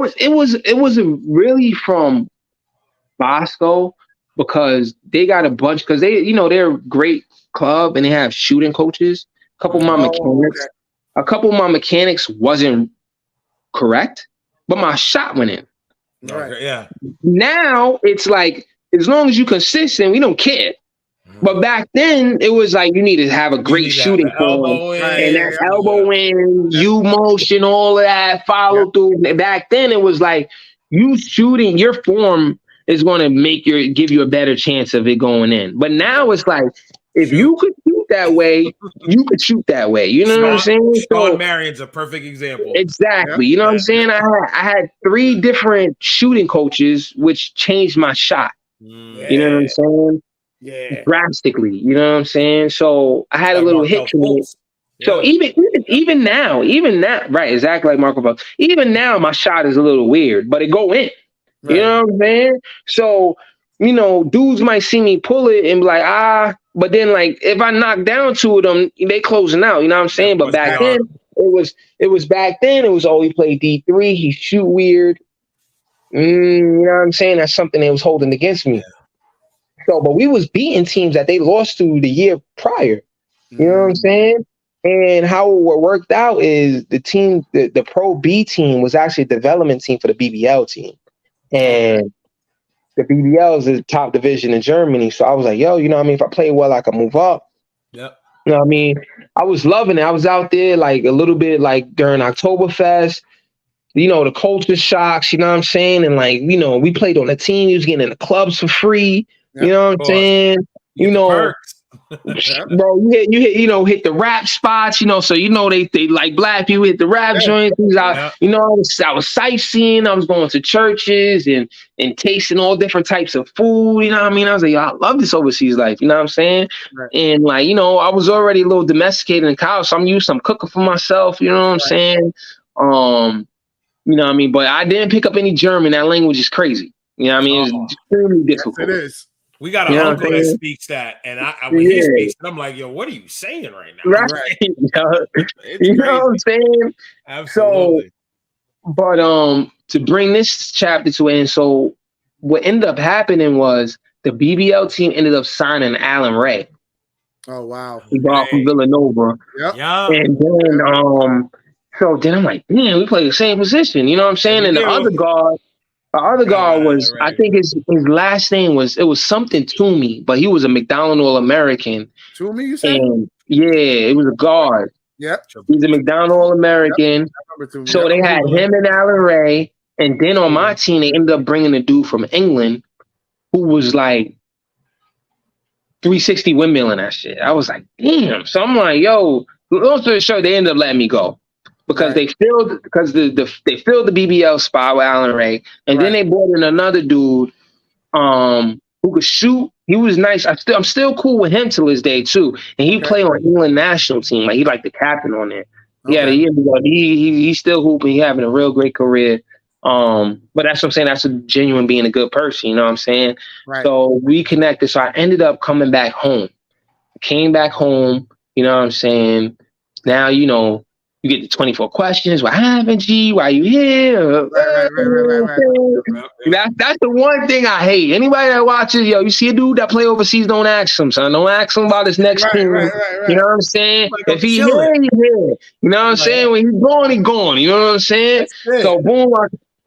was really from Bosco, because they got a bunch, because they, you know, they're a great club and they have shooting coaches. A couple of my mechanics wasn't correct, but my shot went in. Right. Yeah. Now it's like as long as you consistent, we don't care. But back then, it was like you need to have a great shooting form, and that elbow in, U motion, all of that follow through. Back then, it was like you shooting, your form is going to give you a better chance of it going in. But now it's like if you could shoot that way, you could shoot that way. You know what I'm saying? Sean Marion's a perfect example. Exactly. You know what I'm saying? I had 3 different shooting coaches, which changed my shot. You know what I'm saying? Yeah, drastically, you know what I'm saying? So I had a little hit to it. So even now, right, exactly like Marco Phelps. Even now, my shot is a little weird, but it go in. Right. You know what I'm saying? So, you know, dudes might see me pull it and be like, but then like if I knock down 2 of them, they closing out. You know what I'm saying? But back then, it was back then. It was he played D3. He shoot weird. You know what I'm saying? That's something they was holding against me. So, but we was beating teams that they lost to the year prior. You know what I'm saying? And how it worked out is the team, the Pro B team was actually a development team for the BBL team. And the BBL is the top division in Germany. So I was like, yo, you know what I mean? If I play well, I can move up. Yep. You know what I mean? I was loving it. I was out there like a little bit like during Oktoberfest. You know, the culture shocks, you know what I'm saying? And like, you know, we played on a team. You was getting in the clubs for free. You know what I'm saying? You know, bro, you hit, you know, hit the rap spots, you know, so you know they like black people hit the rap joints. You know, I was sightseeing, I was going to churches and tasting all different types of food, you know what I mean? I was like, yo, I love this overseas life, you know what I'm saying? Right. And like, you know, I was already a little domesticated in college, so I'm cooking for myself, you know what I'm saying? You know what I mean? But I didn't pick up any German. That language is crazy. You know what I mean? It's extremely difficult. Yes, it is. We got an uncle that speaks that, and when he speaks, and I'm like, yo, what are you saying right now? Right. You know what I'm saying? Absolutely. So, but to bring this chapter to an end, so what ended up happening was the BBL team ended up signing Alan Ray. Oh wow. He brought from Villanova. Yep. And then so then I'm like, man, we play the same position. You know what I'm saying? And the other guard was, I think his last name was something Toomey, but he was a McDonald All-American. Toomey, you said? And it was a guard. Yep. He's a McDonald All-American. Yep. So they had him and Alan Ray. And then on my team, they ended up bringing a dude from England who was like 360 windmill and that shit. I was like, damn. So I'm like, yo, long story short, they ended up letting me go. Because they filled the BBL spot with Alan Ray, and then they brought in another dude who could shoot. He was nice. I'm still cool with him till this day too. And he played on England national team. Like he like the captain on there. He's still hooping. He having a real great career. But that's what I'm saying. That's a genuine being a good person. You know what I'm saying? Right. So we connected. So I ended up coming back home. Came back home. You know what I'm saying? Now you know. You get the 24 questions. What happened, G? Why you here? Right. That's the one thing I hate. Anybody that watches, yo, you see a dude that play overseas, don't ask him, son. Don't ask him about his next team. You know what I'm saying? Like, if he's here, he's here. You know what I'm saying? When he's gone, he's gone. You know what I'm saying? So boom,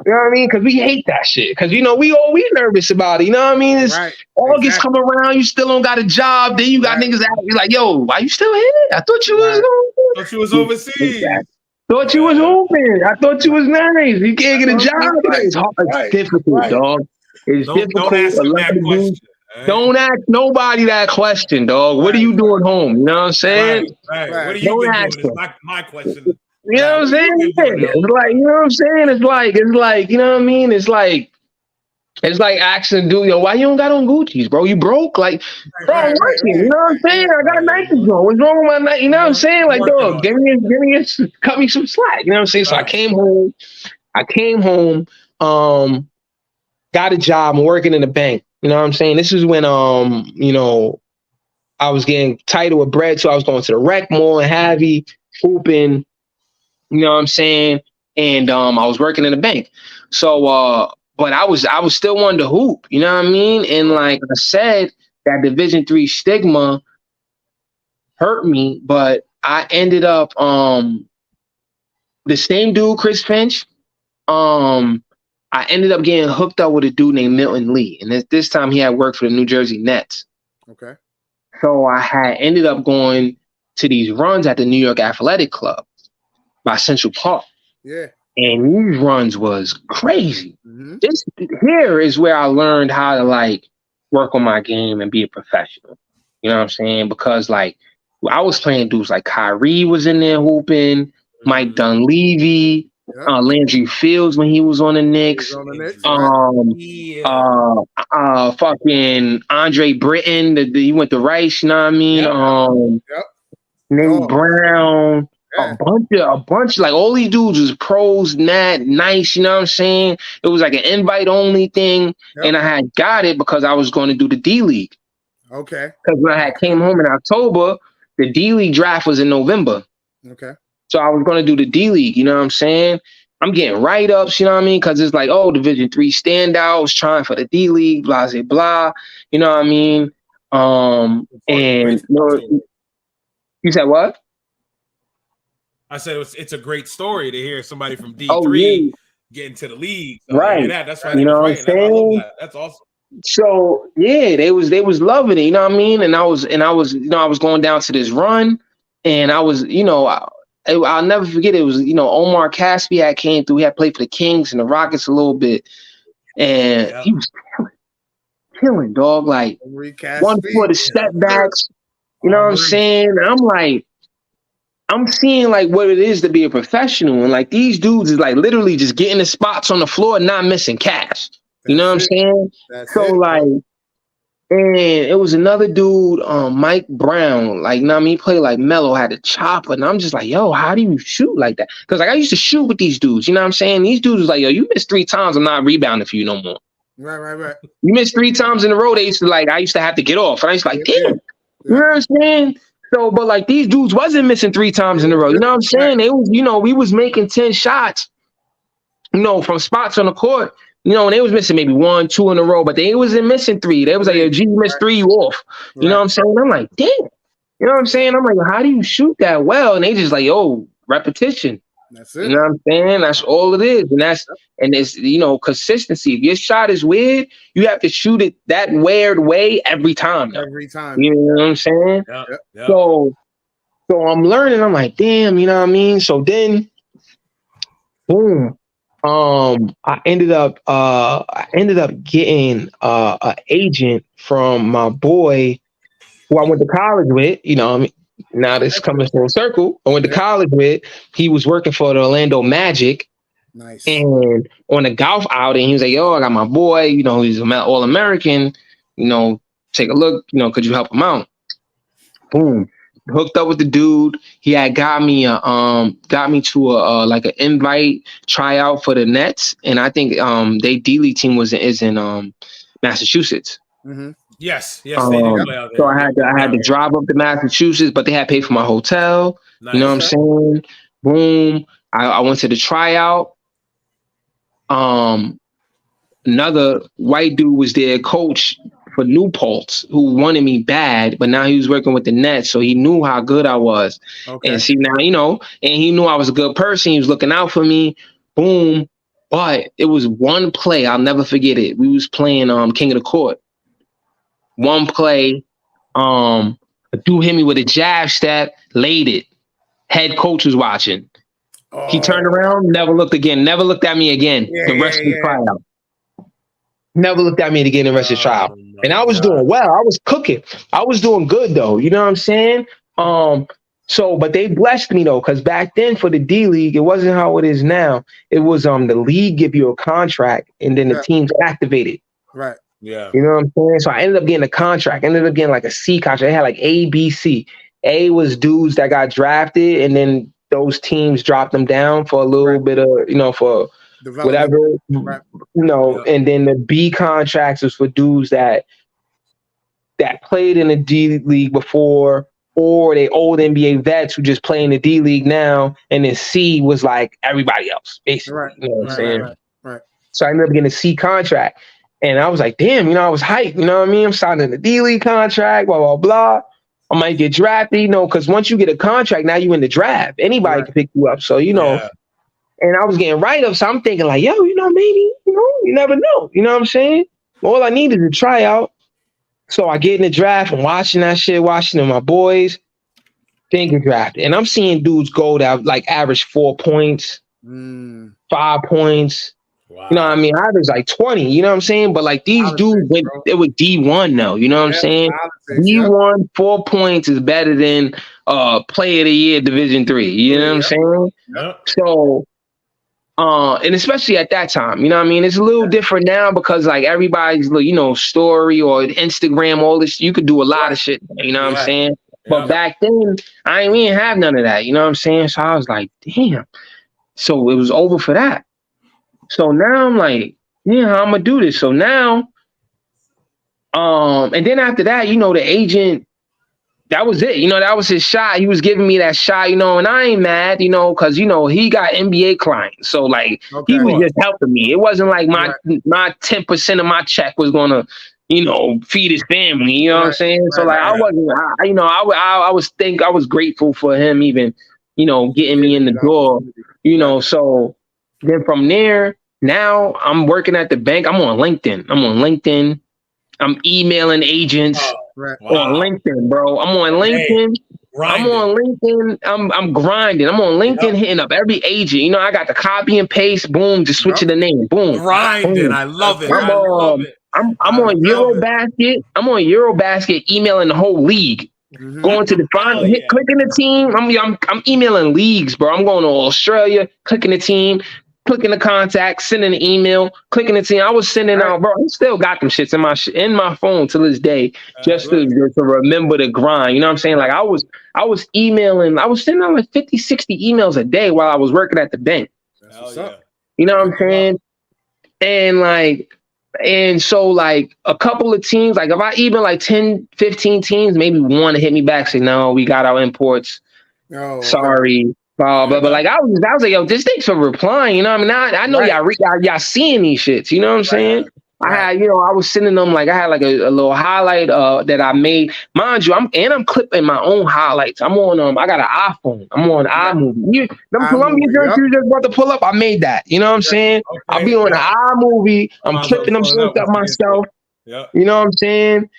you know what I mean? Because we hate that shit. Because, you know, we nervous about it. You know what I mean? It's August come around, you still don't got a job. Then you got niggas out here like, yo, why you still here? I thought you was Thought you was overseas. Thought you was open. I thought you was nice. You can't get a job. It's hard. It's difficult, dog. It's difficult. Don't ask nobody that question, dog. What are you doing home? You know what I'm saying? Right. What are you doing? It's my question. You know what I'm saying? It's like, you know what I'm saying? It's like, you know what I mean? It's like asking dude, yo, why you don't got on Gucci's, bro? You broke? Like, bro, I'm working. You know what I'm saying? I got Nike on. What's wrong with my Nike? You know what I'm saying? Like, dog, cut me some slack. You know what I'm saying? So I came home, got a job. I'm working in a bank. You know what I'm saying? This is when, you know, I was getting tighter with bread. So I was going to the rec mall and heavy hooping. You know what I'm saying? And I was working in a bank. So, but I was still wanting to hoop. You know what I mean? And like I said, that Division III stigma hurt me. But I ended up the same dude, Chris Finch. I I ended up getting hooked up with a dude named Milton Lee, and this time he had worked for the New Jersey Nets. Okay. So I had ended up going to these runs at the New York Athletic Club by Central Park. Yeah. And these runs was crazy. Mm-hmm. This here is where I learned how to like work on my game and be a professional. You know what I'm saying? Because like I was playing dudes like Kyrie was in there hooping, Mike Dunleavy, Landry Fields when he was on the Knicks, fucking Andre Britton, he went to Rice, you know what I mean? Nate Brown, a bunch, like all these dudes was pros, nice, you know what I'm saying? It was like an invite only thing, and I had got it because I was going to do the D League. Okay. Because when I came home in October, the D League draft was in November. Okay. So I was going to do the D League, you know what I'm saying? I'm getting write-ups, you know what I mean? Because it's like, oh, Division III standouts, trying for the D League, blah, blah, blah. You know what I mean? And you said what? I said it's a great story to hear somebody from D3 get into the league. So right. That's right. You know what I'm saying? I love that. That's awesome. So yeah, they was loving it, you know what I mean? And I was going down to this run, and I was, I'll never forget it was, Omar Caspi had came through. He had played for the Kings and the Rockets a little bit, and he was killing, dog. Like 1 foot of step backs, you know what I'm saying? I'm like, I'm seeing like what it is to be a professional, and like these dudes is like literally just getting the spots on the floor and not missing cash. You know what I'm saying? Like, and it was another dude, Mike Brown, like, he played like Melo, had a chopper, and I'm just like, yo, how do you shoot like that? Because like I used to shoot with these dudes, you know what I'm saying? These dudes was like, yo, you missed 3 times, I'm not rebounding for you no more. Right. You missed 3 times in a row, I used to have to get off, and I used to like, damn, you know what I'm saying? So, but like these dudes wasn't missing 3 times in a row, you know what I'm saying? They was, we was making 10 shots, from spots on the court. And they was missing maybe 1, 2 in a row, but they wasn't missing 3. They was like, yo, G, you missed 3, you off. You know what I'm saying? I'm like, damn. You know what I'm saying? I'm like, how do you shoot that well? And they just like, yo, repetition. That's it. You know what I'm saying? That's all it is. And it's, consistency. If your shot is weird, you have to shoot it that weird way every time. Every time. You know what I'm saying? Yeah. So I'm learning. I'm like, damn, you know what I mean? So then, boom. I ended up getting an agent from my boy who I went to college with. Now this coming full circle. I went to college with. He was working for the Orlando Magic. Nice. And on a golf outing, he was like, "Yo, I got my boy. He's an All-American. Take a look. Could you help him out?" Boom. Hooked up with the dude. He had got me to an invite tryout for the Nets, and I think they D League team is in Massachusetts. Mm-hmm. Yes, they do play out there. So I had to drive up to Massachusetts, but they had paid for my hotel. Nice. You know what I'm saying? Boom. I went to the tryout. Another white dude was there, coach for New Paltz, who wanted me bad, but now he was working with the Nets, so he knew how good I was. Okay. And see now, and he knew I was a good person. He was looking out for me. Boom. But it was one play, I'll never forget it. We was playing King of the Court. One play, a dude hit me with a jab step, laid it. Head coach was watching. Oh. He turned around, never looked at me again. The rest of the tryout. Never looked at me again the rest of the trial. And I was doing well. I was cooking. I was doing good though. You know what I'm saying? But they blessed me though, because back then for the D League, it wasn't how it is now. It was the league give you a contract and then the teams activated. Right. Yeah. You know what I'm saying? So I ended up getting a contract. I ended up getting like a C contract. They had like A, B, C. A was dudes that got drafted, and then those teams dropped them down for a little bit of, for whatever, and then the B contracts was for dudes that played in the D League before, or they old NBA vets who just play in the D League now, and then C was like everybody else, basically. Right. You know what I'm saying? Right. So I ended up getting a C contract, and I was like, damn, I was hyped, you know what I mean? I'm signing the D League contract, blah, blah, blah. I might get drafted, because once you get a contract, now you in the draft. Anybody can pick you up. So, And I was getting write-ups. So I'm thinking like, yo, maybe, you never know. You know what I'm saying? All I need is a tryout. So I get in the draft and watching that shit, watching my boys. Then get drafted. And I'm seeing dudes go that like average 4 points, 5 points. Wow. You know what I mean? I was like 20, you know what I'm saying? But like these dudes, they were D1 though, you know what I'm saying? D1, 4 points is better than player of the year Division 3. You know what I'm saying? Yep. So and especially at that time, you know what I mean? It's a little different now because like everybody's story or Instagram, all this, you could do a lot of shit, you know what I'm saying? But back then, we didn't have none of that, you know what I'm saying? So I was like, damn. So it was over for that. So now I'm like, yeah, how I'm gonna do this? So now, and then after that, the agent, that was it. That was his shot. He was giving me that shot, and I ain't mad, because he got NBA clients. So like he was just helping me. It wasn't like my 10% of my check was gonna, feed his family. You know what I'm saying? So like I wasn't, I was grateful for him even, getting me in the door. So then from there, now I'm working at the bank. I'm on LinkedIn. I'm emailing agents on LinkedIn, bro. I'm on LinkedIn. I'm grinding. I'm on LinkedIn hitting up every agent. I got the copy and paste. Boom, just switching the name. Boom. Grinding. I love it. I'm on Eurobasket. I'm on Eurobasket emailing the whole league. Going to the final, clicking the team. I'm emailing leagues, bro. I'm going to Australia, clicking the team, clicking the contact, sending an email, clicking the team. I was sending out, bro. I still got them shits in my phone to this day, just to remember the grind. You know what I'm saying? Like I was emailing, I was sending out like 50, 60 emails a day while I was working at the bank. You know what I'm saying? And so like a couple of teams, like if I even like 10, 15 teams, maybe one to hit me back, say, no, we got our imports. Sorry. But like I was like, yo, this thanks for replying. You know what I mean? I know y'all seeing these shits. You know what I'm saying? I had, I was sending them like I had like a little highlight that I made. Mind you, I'm clipping my own highlights. I'm on I got an iPhone. I'm on iMovie. Them Columbia jerseys you just about to pull up, I made that. You know what I'm saying? Okay. I'll be on the iMovie. I'm clipping them shit up myself. You know what I'm saying?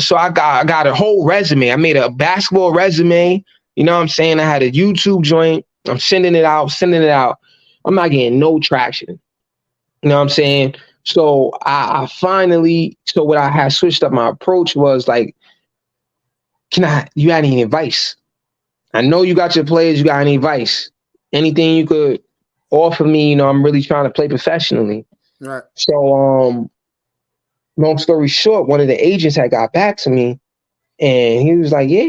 So I got a whole resume. I made a basketball resume. You know what I'm saying? I had a YouTube joint. I'm sending it out. I'm not getting no traction. You know what I'm saying? So I finally, what I had switched up my approach was like, you got any advice? I know you got your players, you got any advice? Anything you could offer me, I'm really trying to play professionally. Right. So long story short, one of the agents had got back to me and he was like, yeah,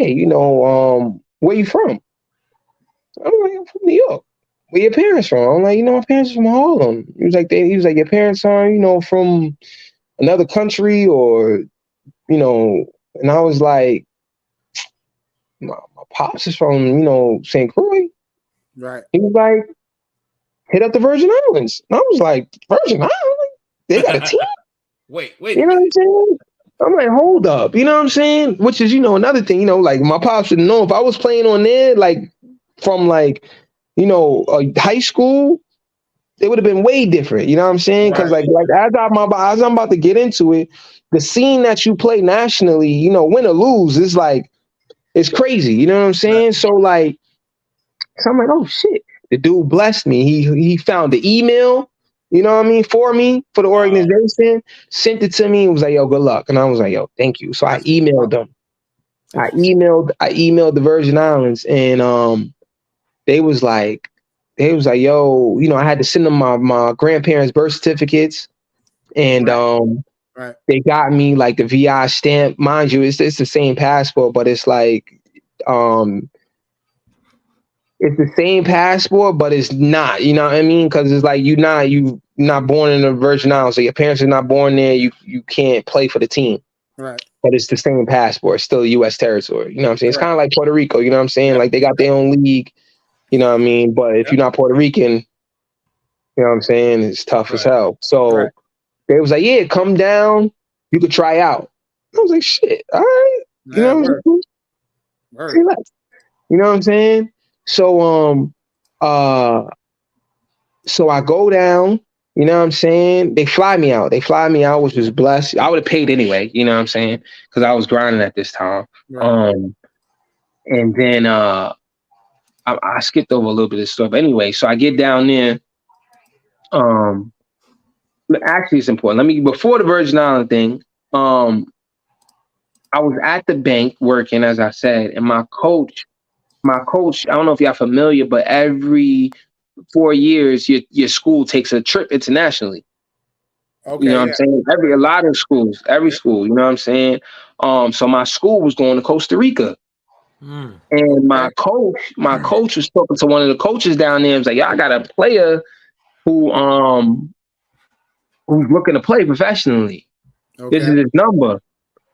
where you from? I'm like, I'm from New York. Where your parents from? I'm like, my parents are from Harlem. He was like, your parents are, from another country or, and I was like, my pops is from, St. Croix. Right. He was like, hit up the Virgin Islands. And I was like, Virgin Islands? They got a team? Wait. You know what I'm saying? I'm like, hold up. You know what I'm saying? Which is, another thing, like my pops would know if I was playing on there, like from like, high school, it would have been way different. You know what I'm saying? Because like as I'm about to get into it, the scene that you play nationally, win or lose, is like, it's crazy. You know what I'm saying? So like, I'm like, oh shit. The dude blessed me. He found the email, you know what I mean, for me, for the organization, sent it to me, and was like, yo, good luck. And I was like, yo, thank you. So I emailed them. I emailed the Virgin Islands, and they was like, yo, I had to send them my grandparents' birth certificates, and they got me like the VI stamp. Mind you, it's the same passport, but it's like it's the same passport, but it's not. You know what I mean? Because it's like you not born in the Virgin Islands, so your parents are not born there. You can't play for the team. Right. But it's the same passport, it's still U.S. territory. You know what I'm saying? It's kind of like Puerto Rico. You know what I'm saying? Like they got their own league. You know what I mean? But if you're not Puerto Rican, you know what I'm saying? It's tough as hell. So they was like, yeah, come down. You could try out. I was like, shit, all right. You know what I'm saying? You know what I'm saying? So So I go down, you know what I'm saying? They fly me out. Which was blessed. I would have paid anyway, you know what I'm saying? Because I was grinding at this time. Right. And then I skipped over a little bit of stuff. Anyway, so I get down there. Actually, it's important. Before the Virgin Island thing, I was at the bank working, as I said, and my coach, I don't know if y'all familiar, but every 4 years, your school takes a trip internationally. Okay. You know what I'm saying? A lot of schools, every school, you know what I'm saying? So my school was going to Costa Rica. And my coach was talking to one of the coaches down there and was like, "Y'all got a player who's looking to play professionally. This is his number."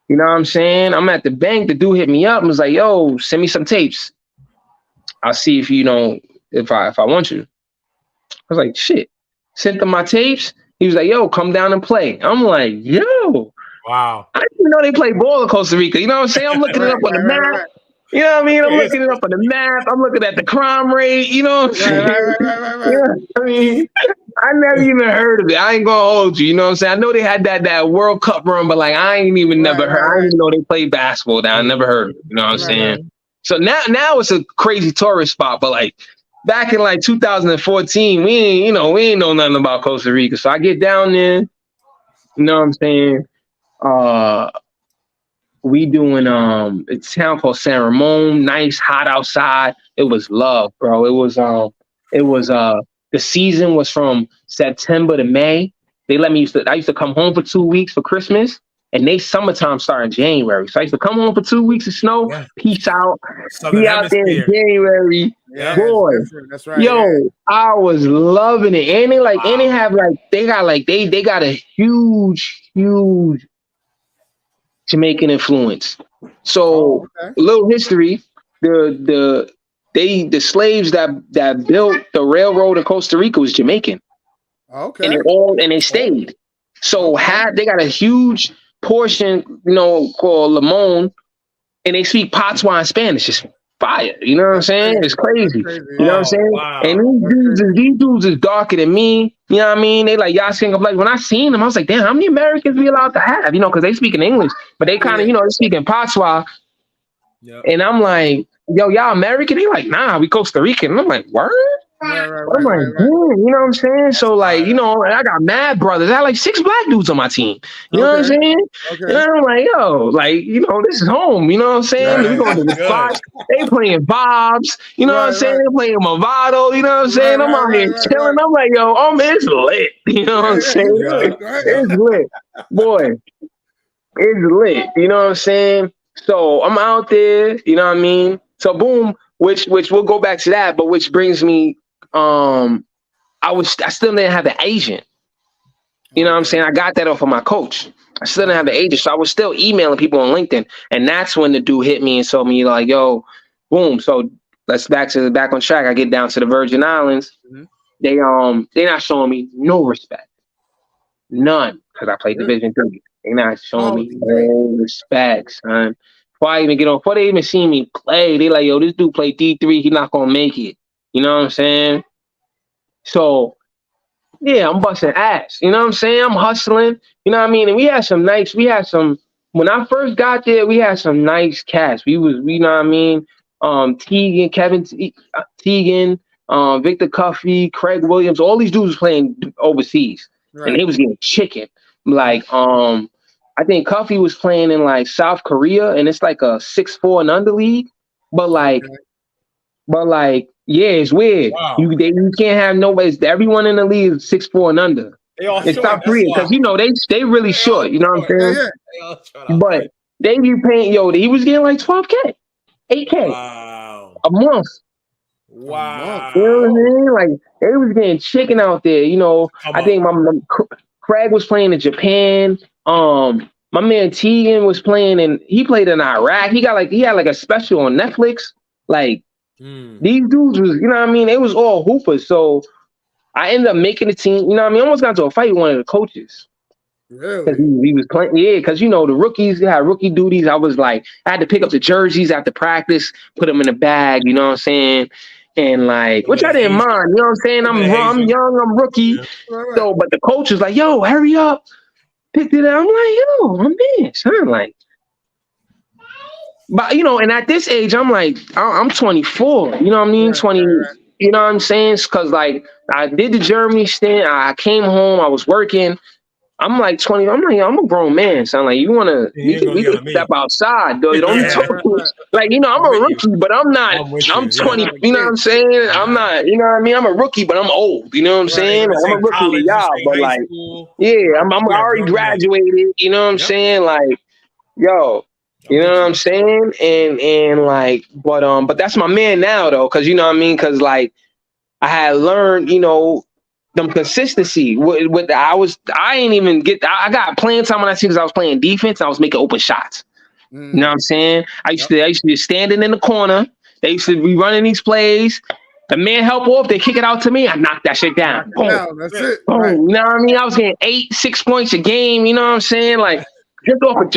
You know what I'm saying? I'm at the bank. The dude hit me up and was like, "Yo, send me some tapes. I'll see if if I want you." I was like, "Shit." Sent him my tapes. He was like, "Yo, come down and play." I'm like, "Yo, wow. I didn't even know they play ball in Costa Rica." You know what I'm saying? I'm looking it up on the map. You know what I mean? I'm looking it up on the map. I'm looking at the crime rate. You know what I'm saying? Yeah, I mean, I never even heard of it. I ain't gonna hold you. You know what I'm saying? I know they had that World Cup run, but like I ain't even never heard. I didn't even know they played basketball down. I never heard of it. You know what I'm saying? So now it's a crazy tourist spot, but like back in like 2014, we ain't know nothing about Costa Rica. So I get down there. You know what I'm saying? We doing a town called San Ramon, nice, hot outside. It was love, bro. It was the season was from September to May. I used to come home for 2 weeks for Christmas, and summertime started in January. So I used to come home for 2 weeks of snow, peace out, Southern be out there in January. Yeah, boy. That's right. Yo, I was loving it. And they got a huge Jamaican influence. So a little history. The slaves that built the railroad in Costa Rica was Jamaican. Okay. And they stayed. So they got a huge portion, called Limon, and they speak Patois and Spanish. It's fire. You know what I'm saying? It's crazy. You know what I'm saying? Wow. And these dudes is darker than me. You know what I mean? They like y'all sing up like when I seen them, I was like, damn, how many Americans we allowed to have? Because they speak in English, but they kind of, they speak in Patois. Yep. And I'm like, yo, y'all American? They like, nah, we Costa Rican. And I'm like, word? I'm like, damn, you know what I'm saying? So like, I got mad brothers. I had like 6 black dudes on my team. You know what I'm saying? Okay. And I'm like, yo, like, this is home. You know what I'm saying? We going to the spot. They playing Bob's. You know what I'm saying? They playing Movado. You know what I'm saying? I'm out here chilling. I'm like, yo, it's lit. You know what I'm saying? It's lit. Boy, it's lit. You know what I'm saying? So I'm out there. You know what I mean? So boom, which we'll go back to that, but which brings me, I still didn't have an agent. You know what I'm saying? I got that off of my coach. I still didn't have an agent. So I was still emailing people on LinkedIn. And that's when the dude hit me and told me like, yo, boom. So let's back on track. I get down to the Virgin Islands. Mm-hmm. They're not showing me no respect. None. Because I played Division 3. They're not showing me no respect, son. Before they even see me play, they like, yo, this dude played D3. He's not going to make it. You know what I'm saying? So, yeah, I'm busting ass. You know what I'm saying? I'm hustling. You know what I mean? And when I first got there, we had some nice cats. You know what I mean? Kevin Teagan, Victor Cuffey, Craig Williams, all these dudes was playing overseas. Right. And they was getting chicken. Like, I think Cuffey was playing in like South Korea, and it's like a 6'4" and under league. But like, yeah, it's weird. Wow. You can't have nobody. Everyone in the league is 6'4" and under. They all it's South Korea because they really short. You know what I'm saying? Yeah. But they be paying. Yo, he was getting like 12K, 8K a month. Wow. You know what I mean? Like they was getting chicken out there. I think my Craig was playing in Japan. My man Teagan was playing he played in Iraq. He had like a special on Netflix. Like these dudes was, you know what I mean? They was all hoopers. So I ended up making the team. You know what I mean? I almost got into a fight with one of the coaches. Really? He was playing, yeah, because the rookies had rookie duties. I was like, I had to pick up the jerseys after practice, put them in a bag, you know what I'm saying? And like, which I didn't mind, you know what I'm saying? I'm young, I'm rookie. So, but the coach was like, yo, hurry up. Picked it up. I'm like, yo, I'm in, son. Like, but you know, and at this age, I'm like, I'm 24. You know what I mean? 20. You know what I'm saying? Because like, I did the Germany stint. I came home. I was working. I'm like 20. I'm like, I'm a grown man. So I'm like, we can step outside, though. Don't be talking. Like, you know, I'm a rookie, but I'm not. I'm 20. You know what I'm saying? I'm not. You know what I mean? I'm a rookie, but I'm old. You know what I'm saying? Like, I'm a rookie to y'all, but like, yeah, I'm already graduated. You know what I'm saying? Like, yo. You know what I'm saying? And like, but that's my man now though, because you know what I mean? Because like, I had learned, you know, them consistency. I ain't even I got playing time when I see because I was playing defense. I was making open shots. You know what I'm saying? I used to be standing in the corner. They used to be running these plays. The man help off, they kick it out to me. I knock that shit down. Boom. That's it. Boom. Right. You know what I mean? I was getting 6 points a game. You know what I'm saying? Like just off a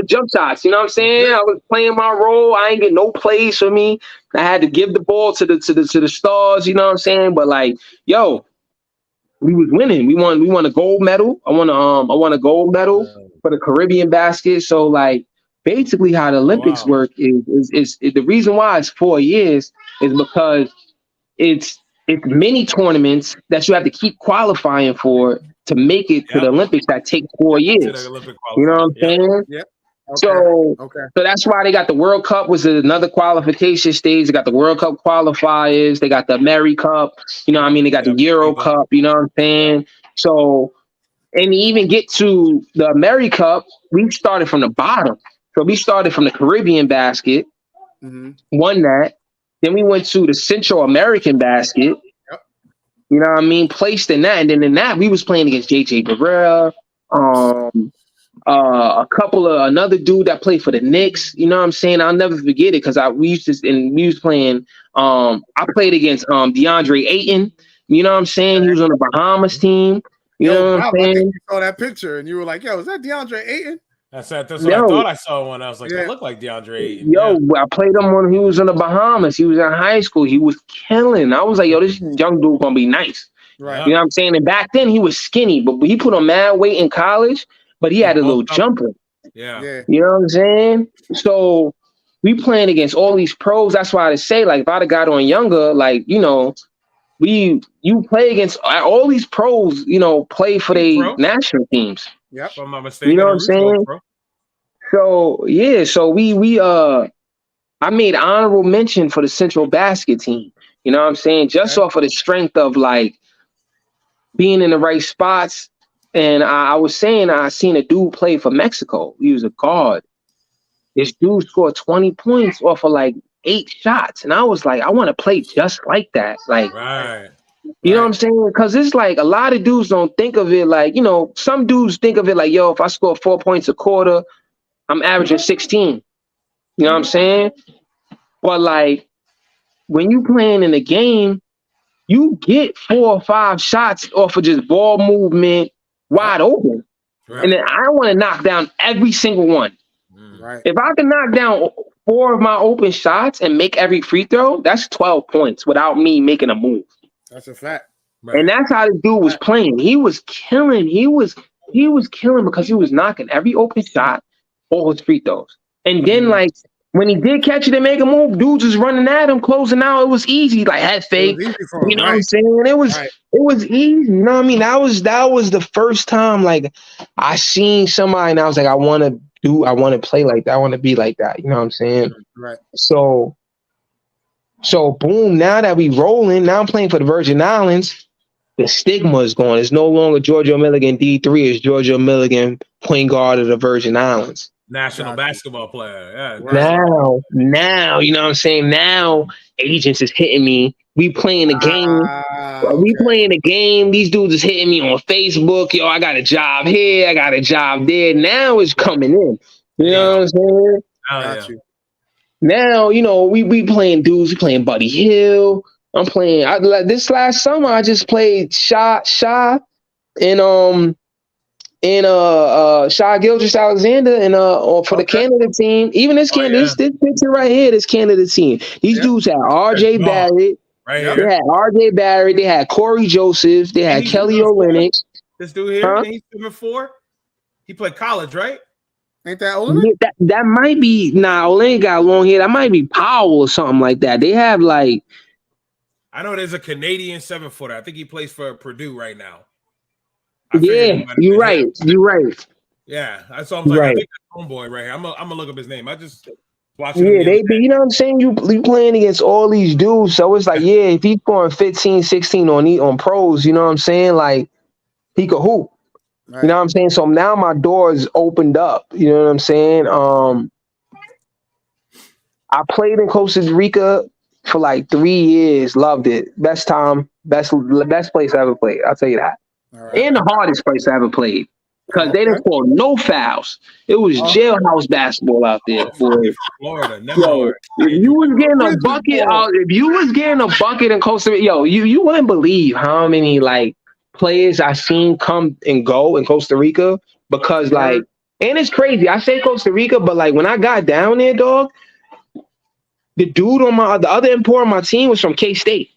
jump shots. You know what I'm saying? I was playing my role. I ain't get no plays for me. I had to give the ball to the stars. You know what I'm saying? But like, yo, we was winning. We won a gold medal. I won a gold medal for the Caribbean basket. So like, basically, how the Olympics work is the reason why it's 4 years is because it's mini tournaments that you have to keep qualifying for to make it to the Olympics that take 4 years. You know what I'm saying? Yeah. So that's why they got the World Cup was another qualification stage. They got the World Cup qualifiers. They got the America Cup. You know what I mean? They got the Euro Cup. You know what I'm saying? So, and to even get to the America Cup, we started from the bottom. So we started from the Caribbean basket, won that. Then we went to the Central American basket. You know what I mean? Placed in that. And then in that, we was playing against J.J. Barrera, another dude that played for the Knicks. You know what I'm saying? I'll never forget it because we was playing. I played against DeAndre Ayton. You know what I'm saying? He was on the Bahamas team. You know what I'm saying? You saw that picture and you were like, yo, is that DeAndre Ayton? That's what I thought I saw when I was like, it looked like DeAndre Ayton. I played him when he was in the Bahamas. He was in high school. He was killing. I was like, yo, this young dude gonna be nice. Right. You know what I'm saying? And back then he was skinny, but he put on mad weight in college, but he had a little jumper. Yeah. You know what I'm saying? So we playing against all these pros. That's why I say, like, if I'd have got on younger, like, you know, you play against all these pros, you know, play for their national teams. Yep. If I'm not mistaken. You know what I'm saying? So yeah, so I made honorable mention for the Central Basket team. You know what I'm saying? Just off of the strength of like being in the right spots. And I was saying I seen a dude play for Mexico. He was a guard. This dude scored 20 points off of like 8 shots. And I was like, I want to play just like that. Like, you know what I'm saying? Because it's like a lot of dudes don't think of it like, you know, some dudes think of it like, yo, if I score 4 points a quarter, I'm averaging 16. You know what I'm saying? But like when you playing in a game, you get 4 or 5 shots off of just ball movement wide open. Right. And then I want to knock down every single one. Right. If I can knock down 4 of my open shots and make every free throw, that's 12 points without me making a move. That's a fact. Right. And that's how the dude was playing. He was killing. He was killing because he was knocking every open shot, all his free throws. And then like when he did catch it and make a move, dudes was running at him, closing out. It was easy, like head fake. You know what I'm saying? It was easy. You know what I mean? That was the first time like I seen somebody and I was like, I want to play like that. I want to be like that. You know what I'm saying? Right. So boom, now that we rolling, now I'm playing for the Virgin Islands. The stigma is gone. It's no longer Giorgio Milligan D3. It's Giorgio Milligan, point guard of the Virgin Islands. National basketball player. Yeah. Now, you know what I'm saying? Now agents is hitting me. We playing the game. We playing the game. These dudes is hitting me on Facebook. Yo, I got a job here. I got a job there. Now it's coming in. You know what I'm saying? Got you. Now, you know, we playing dudes. We playing Buddy Hill. I'm playing. This last summer, I just played Sha in and Shai Gilgeous-Alexander and for the Canada team. Even this this picture right here, this Canada team. These dudes had RJ Barrett. Right They had RJ Barrett. They had Corey Joseph. They had Kelly Olynyk. This dude here, he's 7'4". He played college, right? Ain't that Olynyk? Yeah, that might be Olynyk got long hair. That might be Powell or something like that. They have like, I know there's a Canadian 7-footer. I think he plays for Purdue right now. Yeah, you're right. You're right. Yeah, I saw him. Like, I think that's homeboy right here. I'm gonna look up his name. I just watched. Yeah, they be. You know what I'm saying? You playing against all these dudes, so it's like, yeah, if he's scoring 15, 16 on pros, you know what I'm saying? Like, he could hoop. Right. You know what I'm saying? So now my doors opened up. You know what I'm saying? I played in Costa Rica for like 3 years. Loved it. Best time. Best place I ever played. I'll tell you that. Right. And the hardest place I ever played. Because they didn't call no fouls. It was jailhouse basketball out there, boy. Florida, yo, if you was getting a bucket in Costa Rica, you wouldn't believe how many like players I seen come and go in Costa Rica. Because like, and it's crazy. I say Costa Rica, but like when I got down there, dog, the dude on the other import on my team was from K-State.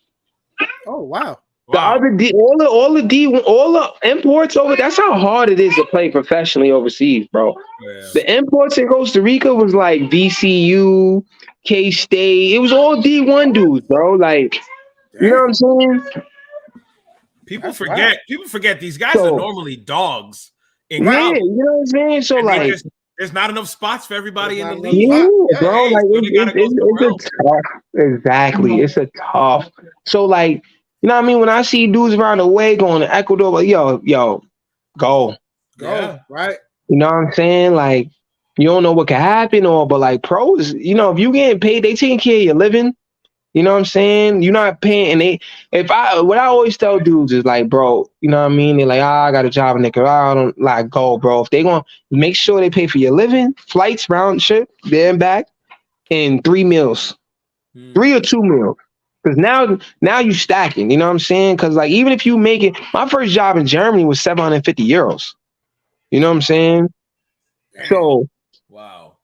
Oh wow. All the imports over. That's how hard it is to play professionally overseas, bro. Yeah. The imports in Costa Rica was like VCU, K-State. It was all D1 dudes, bro. Like, you know what I'm saying? People forget these guys are normally dogs. In college. You know what I'm saying? So like, there's not enough spots for everybody in the league. Yeah, bro. Like it's a tough. Exactly, it's a tough. So like. You know what I mean? When I see dudes around the way going to Ecuador, like, yo, go. Right. You know what I'm saying? Like, you don't know what could happen, but like pros, you know, if you getting paid, they taking care of your living. You know what I'm saying? You're not paying, and what I always tell dudes is like, bro, you know what I mean? They're like, I got a job in Nicaragua. I don't like go, bro. If they gonna make sure they pay for your living, flights, round trip, there and back, and 3 meals, 3 or 2 meals. Because now you stacking, you know what I'm saying? Because like even if you make it, my first job in Germany was 750 euros. You know what I'm saying? So wow.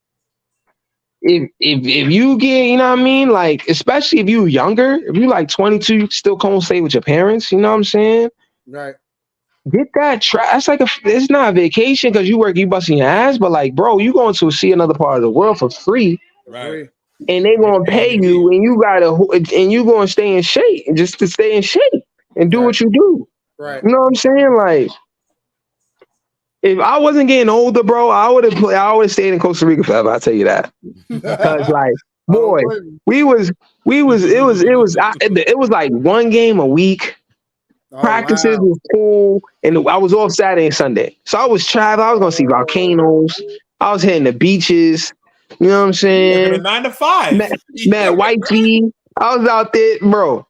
If you get, you know what I mean, like especially if you younger, if you like 22, you can still come and stay with your parents. You know what I'm saying? Right. Get that that's like it's not a vacation because you work, you busting your ass, but like, bro, you going to see another part of the world for free. Right. And they're gonna pay you, and you gonna stay in shape, and just to stay in shape and do what you do. Right. You know what I'm saying? Like, if I wasn't getting older, bro, I would have stayed in Costa Rica forever. I'll tell you that. Because like, boy, it was like 1 game a week. Practices was cool, and I was off Saturday and Sunday, so I was traveling. I was gonna see volcanoes. I was hitting the beaches. You know what I'm saying? 9 to 5. Man, white feet. I was out there, bro.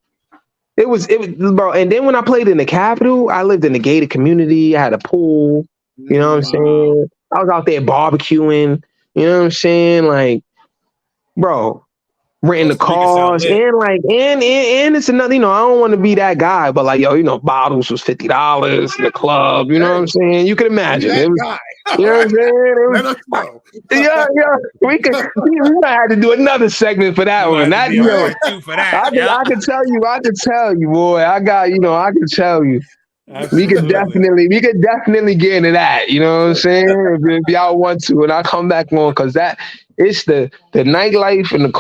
It was, bro. And then when I played in the capital, I lived in a gated community. I had a pool. You know what I'm saying? I was out there barbecuing. You know what I'm saying? Like, bro, renting the cars and like, and it's another. You know, I don't want to be that guy, but like, yo, you know, bottles was $50 in the club. You know what I'm saying? You can imagine. It was. You know what I'm saying? Yeah. We might have to do another segment for that one. That, I can tell you, boy. I can tell you. Absolutely. We could definitely get into that. You know what I'm saying? If y'all want to, and I'll come back on because that it's the nightlife and the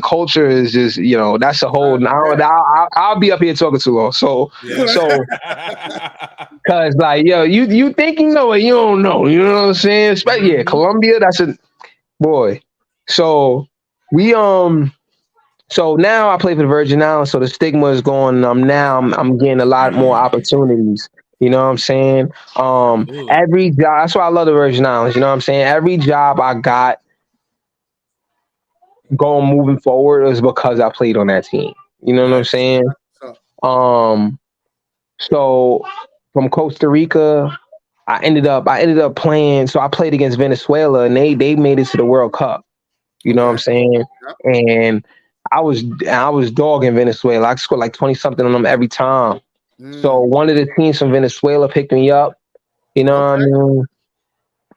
culture is just, you know, that's a whole. I'll be up here talking too long. So because like, yo, you think you know it, you don't know. You know what I'm saying? Especially Colombia. That's a boy. So we So now I play for the Virgin Islands, so the stigma is going. I'm getting a lot more opportunities. You know what I'm saying? Every job. That's why I love the Virgin Islands. You know what I'm saying? Every job I got moving forward is because I played on that team. You know what I'm saying? So from Costa Rica, I ended up playing. So I played against Venezuela, and they made it to the World Cup. You know what I'm saying? And I was dogging Venezuela. I scored like 20 something on them every time. So one of the teams from Venezuela picked me up, You know what I mean?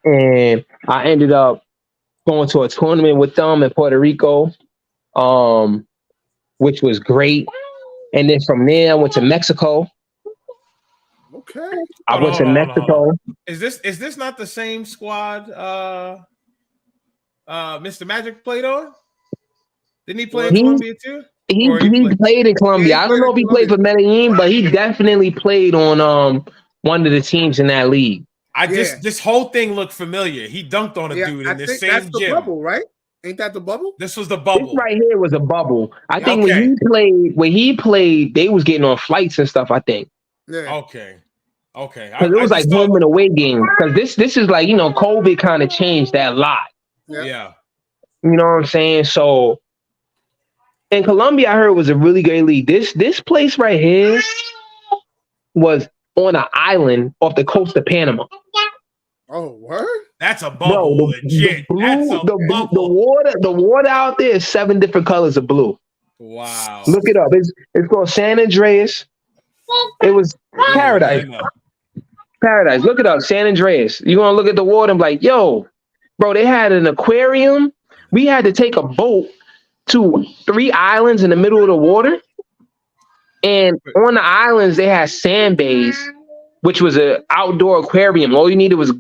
And I ended up going to a tournament with them in Puerto Rico, which was great. And then from there, I went to Mexico. Okay. I went to Mexico. Is this not the same squad Mr. Magic played on? Didn't he play in Colombia too? He played in Colombia. I don't know if he played for Medellin, but he definitely played on one of the teams in that league. This whole thing looked familiar. He dunked on a dude in this same that's the gym. bubble, right? Ain't that the bubble? This was the bubble. This right here was a bubble. I think when he played, they was getting on flights and stuff, I think. Yeah. Okay. Because it was like home and away games. Because this is like, COVID kind of changed that lot. Yeah. You know what I'm saying? So in Colombia, I heard it was a really great league. This place right here was on an island off the coast of Panama. Oh, word? That's a bubble, bro, legit. The water out there is 7 different colors of blue. Wow. Look it up. It's called San Andreas. It was paradise. Paradise. Look it up. San Andreas. You're going to look at the water and be like, yo, bro, they had an aquarium. We had to take a boat to 3 islands in the middle of the water. And on the islands, they had sand bays, which was an outdoor aquarium. All you needed was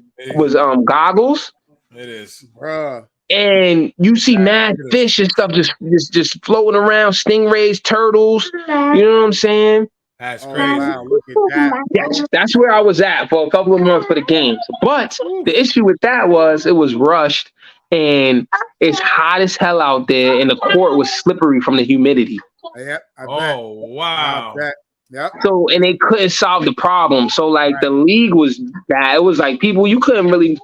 goggles. It is. Bruh. And you see mad fish and stuff just floating around, stingrays, turtles. You know what I'm saying? That's crazy. Wow, look at that. That's where I was at for a couple of months for the games. But the issue with that was it was rushed and it's hot as hell out there and the court was slippery from the humidity. Yep. Oh, wow. Yep. So, and they couldn't solve the problem. So, like, the league was bad. It was like you couldn't really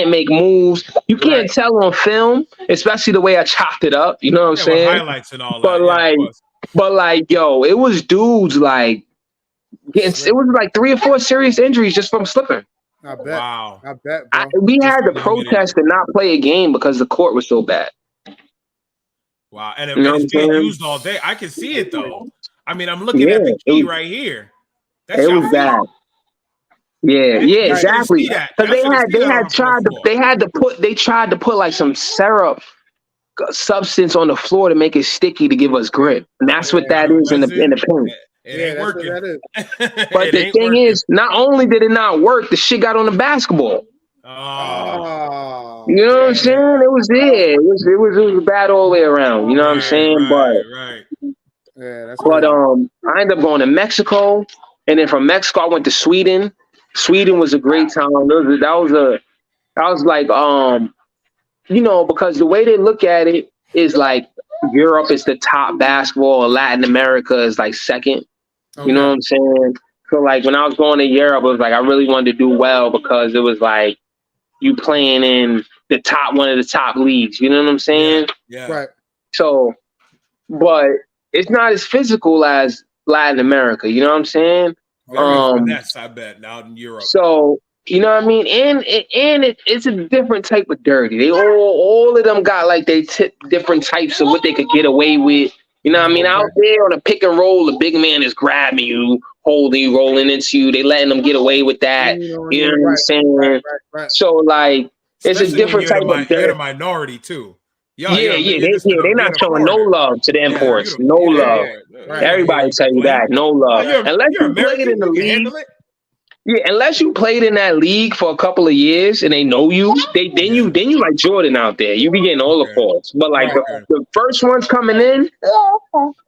make moves. You can't tell on film, especially the way I chopped it up. You know what I'm saying? Highlights and all but that. Like, yo, it was dudes like it was like 3 or 4 serious injuries just from slipping. I bet. Wow. I bet, bro. We had to protest and not play a game because the court was so bad. Wow. And it's being used all day. I can see it, though. I mean, I'm looking at the key right here. It was bad. Yeah, exactly. Because they tried to put like some syrup substance on the floor to make it sticky to give us grip. And that's what that is in the paint. It ain't working. But the thing is, not only did it not work, the shit got on the basketball. Oh, you know what I'm saying? It was there. It was bad all the way around. You know what I'm saying? But I ended up going to Mexico, and then from Mexico I went to Sweden. Sweden was a great time. That was like because the way they look at it is like Europe is the top basketball, and Latin America is like second. You know what I'm saying? So like when I was going to Europe, it was like I really wanted to do well because it was like you playing in one of the top leagues. You know what I'm saying? Yeah. Right. So, but it's not as physical as Latin America. You know what I'm saying? Finesse, I bet, now in Europe. So, you know what I mean? And it's a different type of dirty. They all of them got like different types of what they could get away with. You know what I mean? Out there on a pick and roll, the big man is grabbing you, holding you, rolling into you. They letting them get away with that. You know what I'm saying? Right. So like, it's a different type of dirty. You're a minority too. They're not showing no love to the imports. No love. Everybody tell you that. No love. Unless you played in the league. Yeah, unless you played in that league for a couple of years and they know you, then you like Jordan out there. You be getting all the calls. But like the first ones coming in,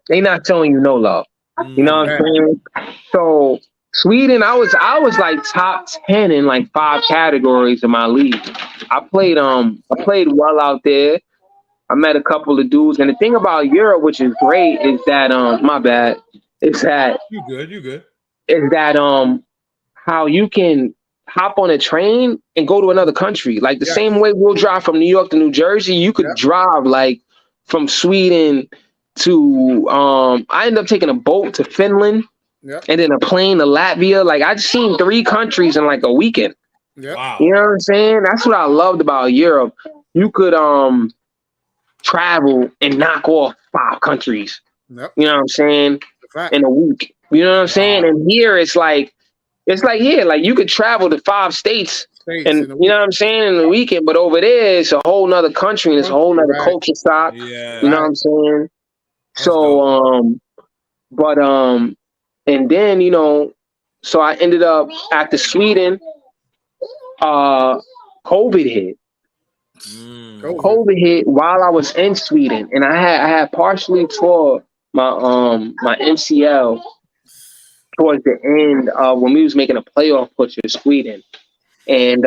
they not telling you no love. You know what I'm saying? So Sweden, I was like top 10 in like 5 categories in my league. I played well out there. I met a couple of dudes, and the thing about Europe, which is great, is that you good. Is that how you can hop on a train and go to another country. Like the same way we'll drive from New York to New Jersey, you could drive like from Sweden to I ended up taking a boat to Finland and then a plane to Latvia. Like I've seen 3 countries in like a weekend. Wow. You know what I'm saying? That's what I loved about Europe. You could travel and knock off 5 countries. You know what I'm saying? In a week. You know what I'm saying? And here it's like It's like here, like you could travel to 5 states and you know what I'm saying in the weekend, but over there it's a whole nother country and it's a whole nother culture shock. Yeah, you know what I'm saying? So and then so I ended up after Sweden, COVID hit. COVID hit while I was in Sweden, and I had partially tore my MCL towards the end when we was making a playoff push in Sweden, and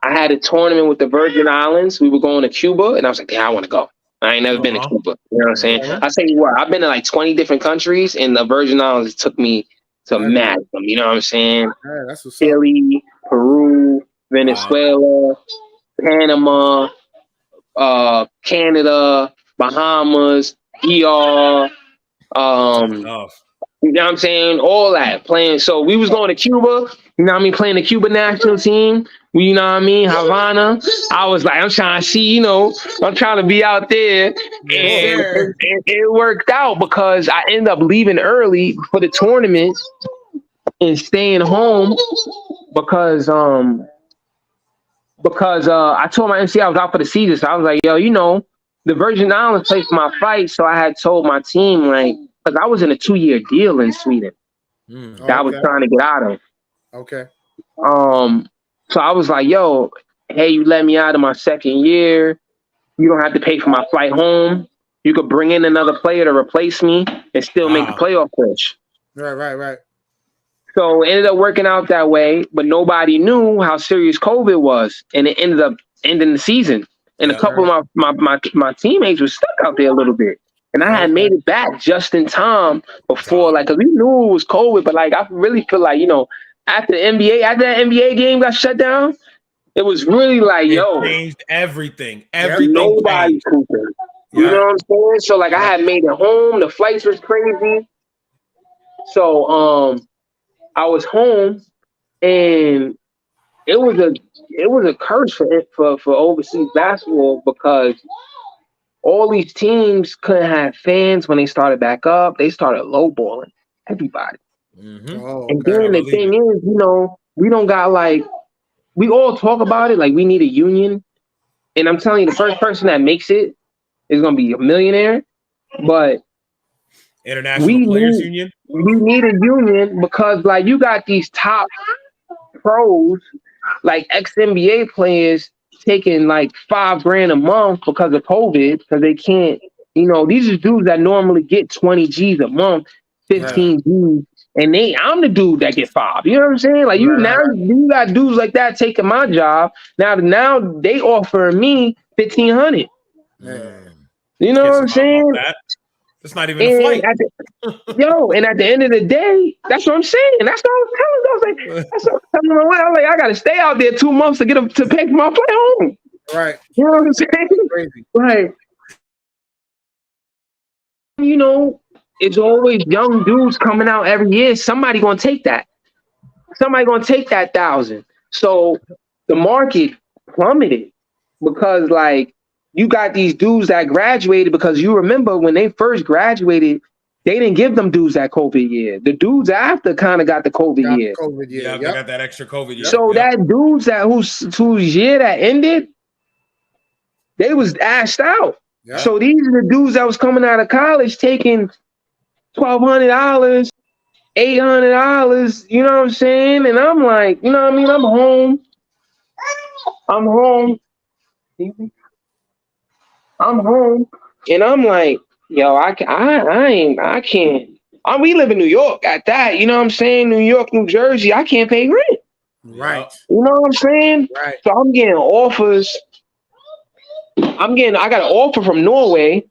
I had a tournament with the Virgin Islands. We were going to Cuba, and I was like, "Yeah, I want to go." I ain't never been to Cuba. You know what I'm saying? I tell you what, I've been to like 20 different countries, and the Virgin Islands took me to mad them. You know what I'm saying? That's what's Chile, Peru, Venezuela, Panama, Canada, Bahamas, DR, you know what I'm saying? All that playing. So we was going to Cuba, you know what I mean, playing the Cuba national team. You know what I mean? Havana. I was like, I'm trying to see, I'm trying to be out there. And it worked out because I ended up leaving early for the tournament and staying home because I told my MC I was out for the season. So I was like, yo, the Virgin Islands paid for my flight. So I had told my team, like, because I was in a 2-year deal in Sweden that I was trying to get out of. Okay. So I was like, yo, hey, you let me out of my 2nd year. You don't have to pay for my flight home. You could bring in another player to replace me and still make the playoff push. Right. So it ended up working out that way, but nobody knew how serious COVID was. And it ended up ending the season. And a couple of my teammates were stuck out there a little bit. And I had made it back just in time before, like, because we knew it was COVID, but like, I really feel like, after that NBA game got shut down, it was really like, it changed everything. Nobody cooping. You know what I'm saying? So like, I had made it home. The flights was crazy. So I was home, and it was a curse for overseas basketball because all these teams couldn't have fans when they started back up. They started lowballing everybody. And then the thing is, we don't got like, we all talk about it like we need a union. And I'm telling you, the first person that makes it is going to be a millionaire. But International Players Union. We need a union because like you got these top pros, like ex-NBA players taking like $5,000 a month because of COVID, because they can't, these are dudes that normally get 20 G's a month, 15 G's. And I'm the dude that get 5. You know what I'm saying? Like you got dudes like that taking my job. Now they offering me $1,500. You know what I'm saying? It's not even a flight. And at the end of the day, that's what I'm saying. That's what I was telling them. I was like, I gotta stay out there 2 months to get them to pay for my flight home. Right. You know what I'm saying? Crazy. Right. It's always young dudes coming out every year. Somebody gonna take that. Somebody gonna take that 1,000. So the market plummeted because like you got these dudes that graduated, because you remember when they first graduated, they didn't give them dudes that COVID year. The dudes after kind of got the COVID year. They got that extra COVID year. So that dudes whose year that ended, they was asked out. Yeah. So these are the dudes that was coming out of college taking $1,200, $800, you know what I'm saying? And I'm like, you know what I mean? I'm home. And I'm like, yo, I can't. We live in New York at that, you know what I'm saying? New York, New Jersey, I can't pay rent. Right. You know what I'm saying? Right. So I'm getting offers. I got an offer from Norway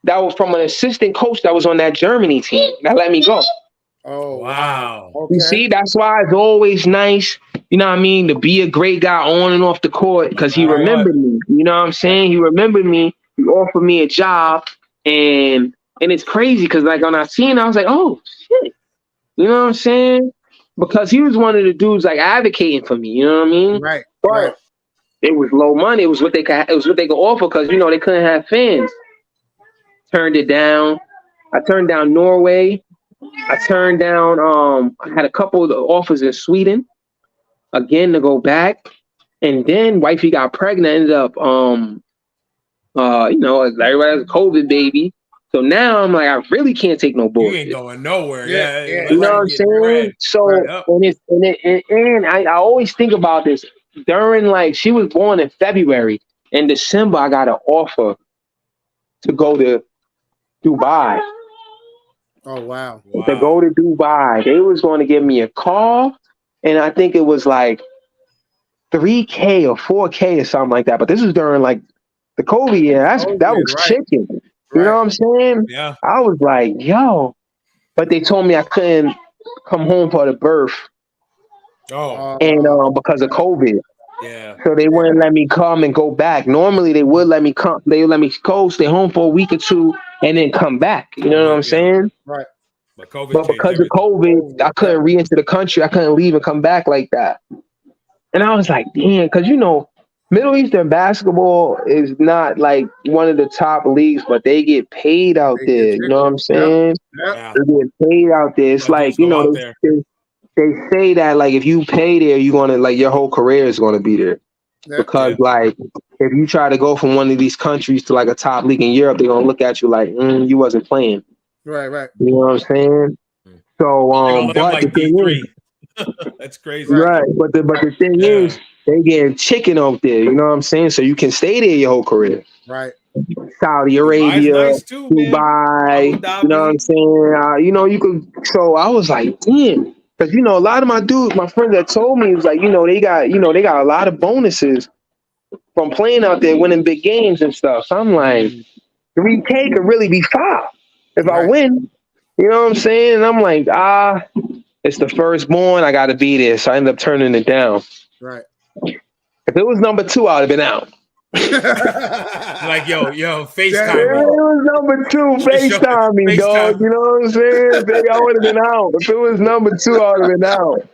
that was from an assistant coach that was on that Germany team that let me go. Oh, wow. Okay. You see, that's why it's always nice, you know what I mean, to be a great guy on and off the court, because he remembered me. You know what I'm saying? He remembered me. He offered me a job, and it's crazy because like when I seen it, I was like, oh, shit. You know what I'm saying? Because he was one of the dudes like advocating for me, you know what I mean? Right. But it was low money. It was what they could offer because, they couldn't have fans. Turned it down. I turned down Norway. I turned down. I had a couple of offers in Sweden again to go back, and then wifey got pregnant. Ended up, everybody has a COVID baby. So now I'm like, I really can't take no bullshit. You ain't going nowhere. Yeah. You know what I'm saying? So, and I always think about this during, like, she was born in February. In December, I got an offer to go to Dubai. Oh, wow. To go to Dubai. They was going to give me a car, and I think it was like $3K or $4K or something like that. But this was during, like, the COVID year. That was chicken. You know what I'm saying? Yeah. I was like, yo. But they told me I couldn't come home for the birth. Oh. And because of COVID. Yeah. So they wouldn't let me come and go back. Normally they would let me come. They would let me go, stay home for a week or two, and then come back. You know what I'm saying? Right. But because of COVID, I couldn't re-enter the country. I couldn't leave and come back like that. And I was like, damn, because, you know, Middle Eastern basketball is not like one of the top leagues, but they get paid out there. You know what I'm saying? Yeah. They get paid out there. It's like, you know, they say that, like, if you pay there, you're going to, like, your whole career is going to be there. Because, like, if you try to go from one of these countries to, like, a top league in Europe, they're going to look at you like, you wasn't playing. Right. You know what I'm saying? So, but like the thing is, that's crazy. Right. But the thing is, they getting chicken out there. You know what I'm saying? So you can stay there your whole career. Right. Saudi Arabia, nice too, Dubai. You know what I'm saying? You know, you could. So I was like, damn. Because, you know, a lot of my friends that told me, was like, you know, they got a lot of bonuses from playing out there, winning big games and stuff. So I'm like, 3K could really be 5 if I win. You know what I'm saying? And I'm like, it's the firstborn. I got to be there. So I ended up turning it down. Right. If it was number 2, I would have been out. Like, yo, FaceTime. If it was number 2, FaceTime me, dog. You know what I'm saying? Baby, I would have been out. If it was number 2, I would have been out.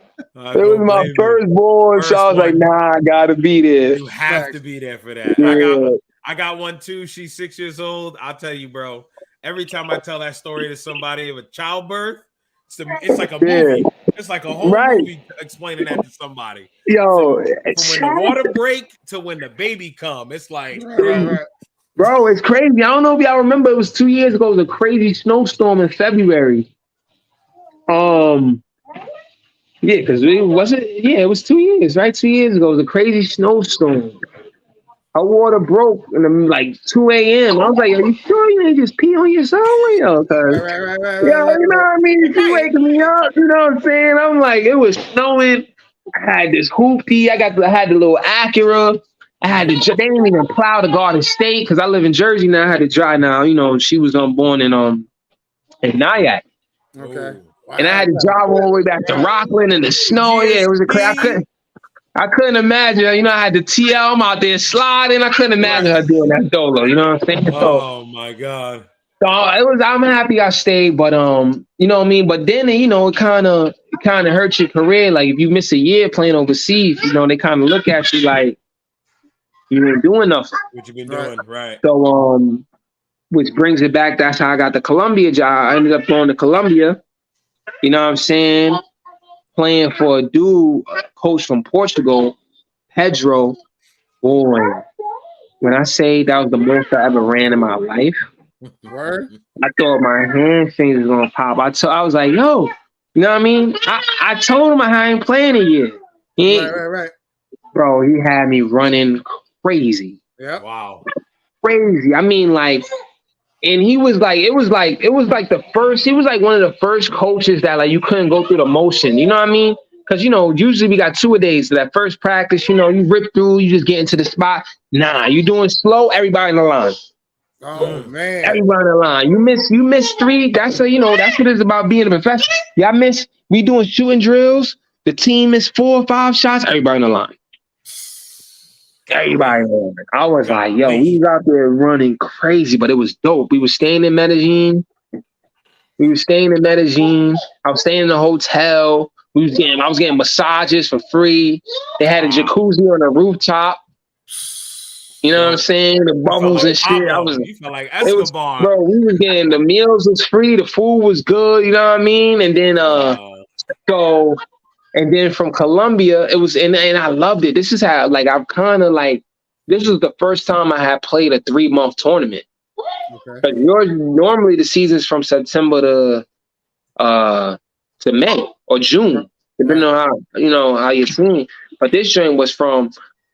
It was my firstborn, so I was like, nah, I got to be there. You have to be there for that. Yeah. I got one too. She's 6 years old. I'll tell you, bro. Every time I tell that story to somebody of a childbirth, it's like a movie. It's like a whole movie explaining that to somebody. Yo, from when the water break to when the baby come, it's like, bro, it's crazy. I don't know if y'all remember. It was 2 years ago. It was a crazy snowstorm in February. Yeah, because it was 2 years, right? 2 years ago, it was a crazy snowstorm. Her water broke and like 2 a.m. I was like, are you sure you ain't just pee on yourself? You know what I mean? She waking me up, you know what I'm saying? I'm like, it was snowing. I had this hoopty. I had the little Acura. They didn't even plow the Garden State because I live in Jersey now. I had to drive now. You know, she was born in Nyack. Okay. Wow. And I had to drive all the way back to Rockland in the snow. Yeah, it was I couldn't imagine. You know, I had the TL. I'm out there sliding. I couldn't imagine her doing that solo. You know what I'm saying? Oh my God. So I'm happy I stayed, but you know what I mean. But then you know, it kind of hurts your career. Like if you miss a year playing overseas, you know, they kind of look at you like you ain't doing nothing. What you been doing, right? So which brings it back. That's how I got the Columbia job. I ended up going to Columbia. You know what I'm saying? Playing for a dude, a coach from Portugal, Pedro. Boy, when I say that was the most I ever ran in my life, Word? I thought my hamstrings was gonna pop. I was like, yo, you know what I mean? I told him I ain't playing a year. Right. Bro, he had me running crazy. Yeah. Wow. Crazy. I mean, like, and he was like, it was like he was like one of the first coaches that like you couldn't go through the motion. You know what I mean? Because, you know, usually we got 2-a-days. So that first practice, you know, you rip through, you just get into the spot. Nah, you doing slow, everybody in the line. Oh man. Everybody in the line. You miss 3. That's what it's about being a professional. We doing shooting drills. The team missed 4 or 5 shots, everybody in the line. Everybody in the line. I was like, yo, we was out there running crazy, but it was dope. We were staying in Medellin. I was staying in the hotel. I was getting massages for free. They had a jacuzzi on the rooftop. You know what I'm saying? The bubbles like and shit. You felt like Escobar. Bro, we was getting the meals was free, the food was good, you know what I mean? And then and then from Colombia, it was and I loved it. This is how like I've kind of like this was the first time I had played a 3-month tournament. Okay. But normally the season's from September to May or June, depending on how you're seeing. But this joint was from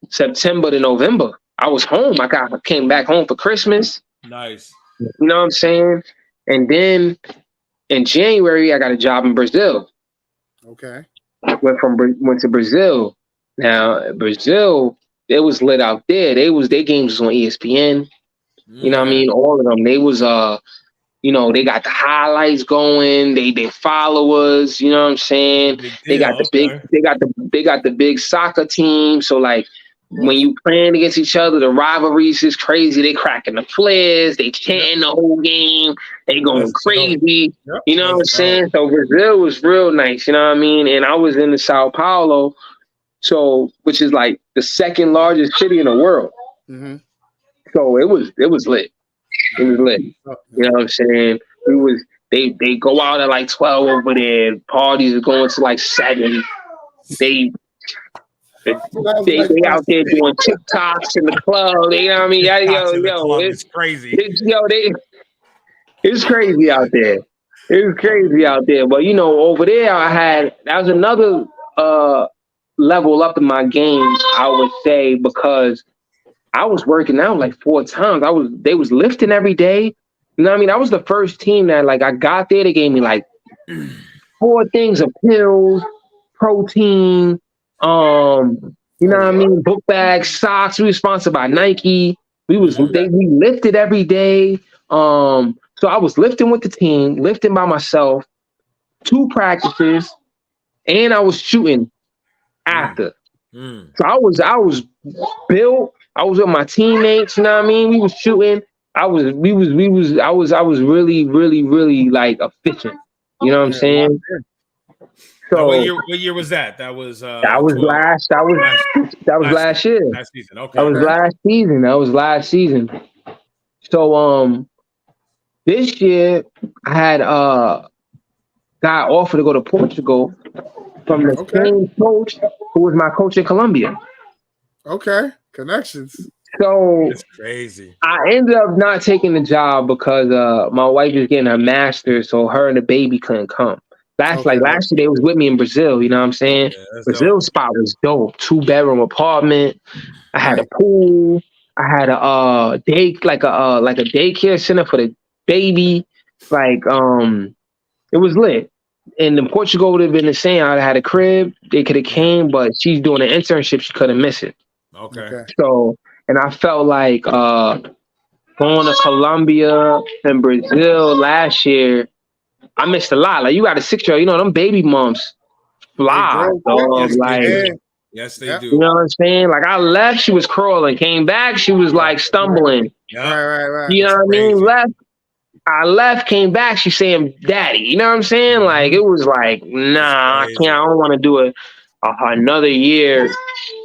September to November. I was home. I came back home for Christmas. Nice. You know what I'm saying? And then in January, I got a job in Brazil. Okay. Went to Brazil. Now Brazil, it was lit out there. Their games was on ESPN. You know what I mean? All of them. They was they got the highlights going. They follow us. You know what I'm saying? They got the big soccer team. So like when you playing against each other, the rivalries is crazy. They cracking the flares. They chanting the whole game. They going crazy. Yep. You know what I'm saying? So Brazil was real nice. You know what I mean? And I was in the Sao Paulo, which is like the second largest city in the world. Mm-hmm. So it was lit. It was lit. You know what I'm saying? They go out at like 12 over there. Parties are going to like 7. They out there doing TikToks in the club. You know what I mean? It's crazy. It's crazy out there. It was crazy out there. But over there that was another level up in my game, I would say, because I was working out like 4 times. They was lifting every day. You know what I mean? I was the first team that like I got there. They gave me like 4 things of pills, protein, you know what I mean? Book bags, socks. We were sponsored by Nike. We lifted every day. So I was lifting with the team, lifting by myself, 2 practices, and I was shooting after. So I was built. I was with my teammates, you know what I mean? We was shooting. I was really, really, really like efficient. You know what I'm saying? So what year was that? That was last year. Last season. Okay. That was last season. So this year I had got offered to go to Portugal from the same coach who was my coach in Colombia. Okay. Connections. So it's crazy. I ended up not taking the job because my wife was getting her master's, so her and the baby couldn't come. Last year they was with me in Brazil, you know what I'm saying? Yeah, Brazil spot was dope. 2-bedroom apartment. I had a pool. I had a daycare center for the baby. Like it was lit. And in Portugal would have been the same. I had a crib. They could have came, but she's doing an internship. She couldn't miss it. Okay. So, and I felt like going to Colombia and Brazil last year, I missed a lot. Like you got a 6-year-old, them baby moms fly, dog. Yes, they do. You know what I'm saying? Like I left, she was crawling. Came back, she was like stumbling. Right. You know what I mean? I left, came back, she's saying daddy. You know what I'm saying? Like it was like, nah, I can't. I don't want to do it another year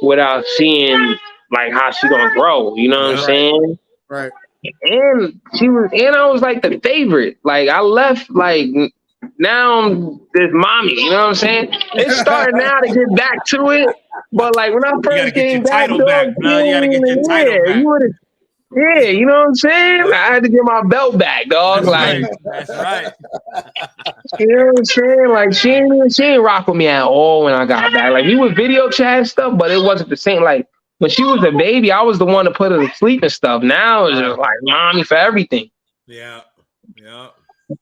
without seeing like how she gonna grow. You know what I'm saying? Right. And I was like the favorite. Like I left, like now I'm this mommy. You know what I'm saying? It's starting now to get back to it. But like when I first came back, you gotta get your title back. Yeah, you know what I'm saying? I had to get my belt back, dog. That's right. You know what I'm saying? Like she ain't rock with me at all when I got back. Like we would video chat and stuff, but it wasn't the same. Like when she was a baby, I was the one to put her to sleep and stuff. Now it's just like mommy for everything. Yeah.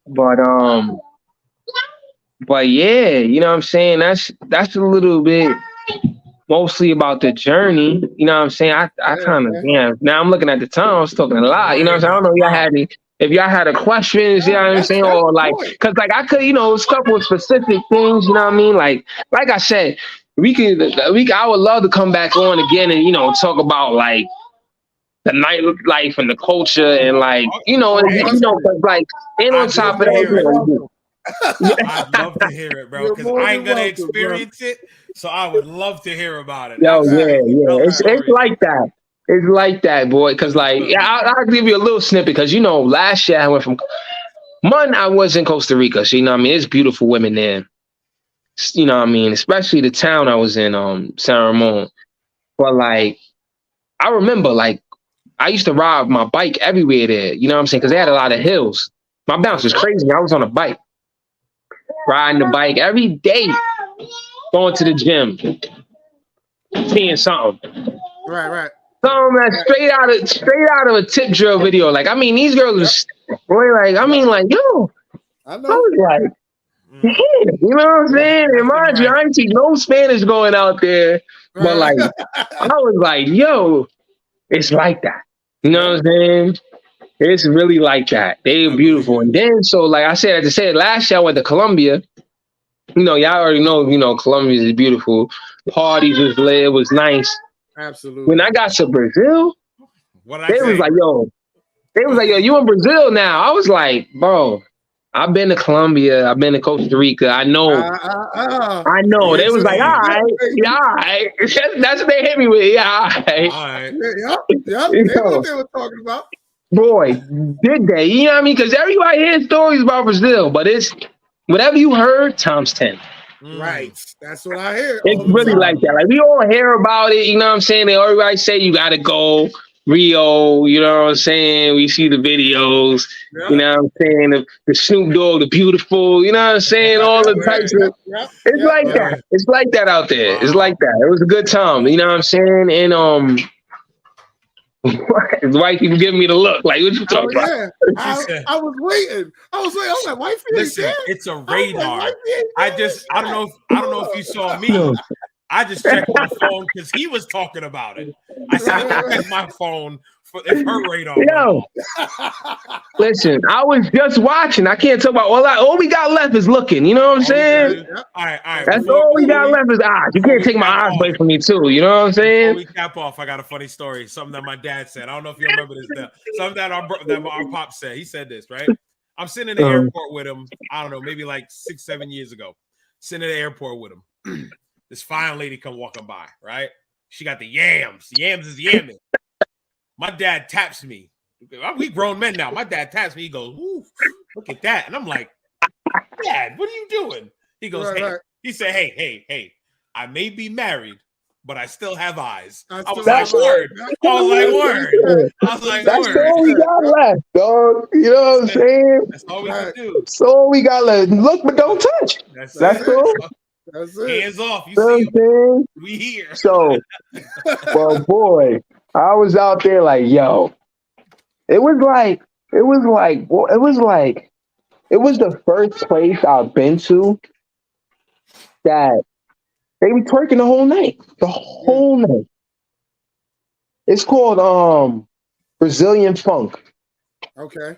But yeah, you know what I'm saying? That's a little bit mostly about the journey. You know what I'm saying? I kind of now I'm looking at the time, I was talking a lot. You know what I'm saying? I don't know if y'all had a questions, you know what I'm saying? Or like, cause like I could, it's a couple of specific things, you know what I mean? Like I said, I would love to come back on again and, talk about like the nightlife and the culture and like, cause like, and on top of that, I'd love to hear it, bro, because I ain't gonna experience it, so I would love to hear about it. Yo, yeah. It's like that. It's like that, boy. Because like, yeah, I'll give you a little snippet. Because you know, last year I went from I was in Costa Rica. So you know what I mean? There's beautiful women there. You know what I mean? Especially the town I was in, San Ramon. But like, I remember like I used to ride my bike everywhere there. You know what I'm saying? Because they had a lot of hills. My bounce was crazy. I was on a bike, riding the bike every day, going to the gym, seeing something. Right. Something that's straight out of a tip drill video. Like, I mean, these girls are boy, like, I mean, like, yo, I was like, damn, you know what I'm saying? And mind you, I ain't see no Spanish going out there, but like, I was like, yo, it's like that. You know what I'm saying? It's really like that. They're beautiful. And then, so like I said, last year I went to Colombia. You know, y'all already know, you know, Colombia is beautiful. Parties was lit. It was nice. Absolutely. When I got to Brazil, they was like, yo, you in Brazil now? I was like, bro, I've been to Colombia. I've been to Costa Rica. I know. I know. They was like, all right. Yeah, all right. That's what they hit me with. Yeah, all right. All right. Yeah. They know what they were talking about. Boy, did they? You know what I mean? Because everybody hears stories about Brazil, but it's whatever you heard times 10. Right. That's what I hear. It's really like that. Like we all hear about it. You know what I'm saying? Everybody say you got to go. Rio, you know what I'm saying? We see the videos, you know what I'm saying? The Snoop Dogg, the beautiful, you know what I'm saying? All the types of, it's like that. It's like that out there. Wow. It's like that. It was a good time, you know what I'm saying? And his wife even giving me the look, like, what you talking about? I was waiting. I was like, wifey, listen, it's a radar. I don't know if you saw me. I just checked my phone because he was talking about it. I said, I checked my phone for if her radar. Yo, listen, I was just watching. I can't talk about all we got left is looking. You know what I'm saying? All right. That's all we got left is eyes. You can't take my eyes away from me too. You know what I'm saying? Before we cap off, I got a funny story. Something that my dad said. I don't know if you remember this. Something that our pop said. He said this, right? I'm sitting in the airport with him. I don't know, maybe like 6-7 years ago. Sitting in the airport with him. This fine lady come walking by, right? She got the yams. The yams is yamming. My dad taps me. We grown men now. My dad taps me. He goes, ooh, look at that. And I'm like, Dad, what are you doing? He goes, hey. He said, hey, I may be married, but I still have eyes. I was like, word. That's all we got left, dog. You know what I'm saying? That's all we can do. That's all we got left. Look, but don't touch. That's all. That's it. Hands off. You see, we here. So, well, boy, I was out there like, yo, it was the first place I've been to that they be twerking the whole night. The whole night. It's called Brazilian funk. Okay.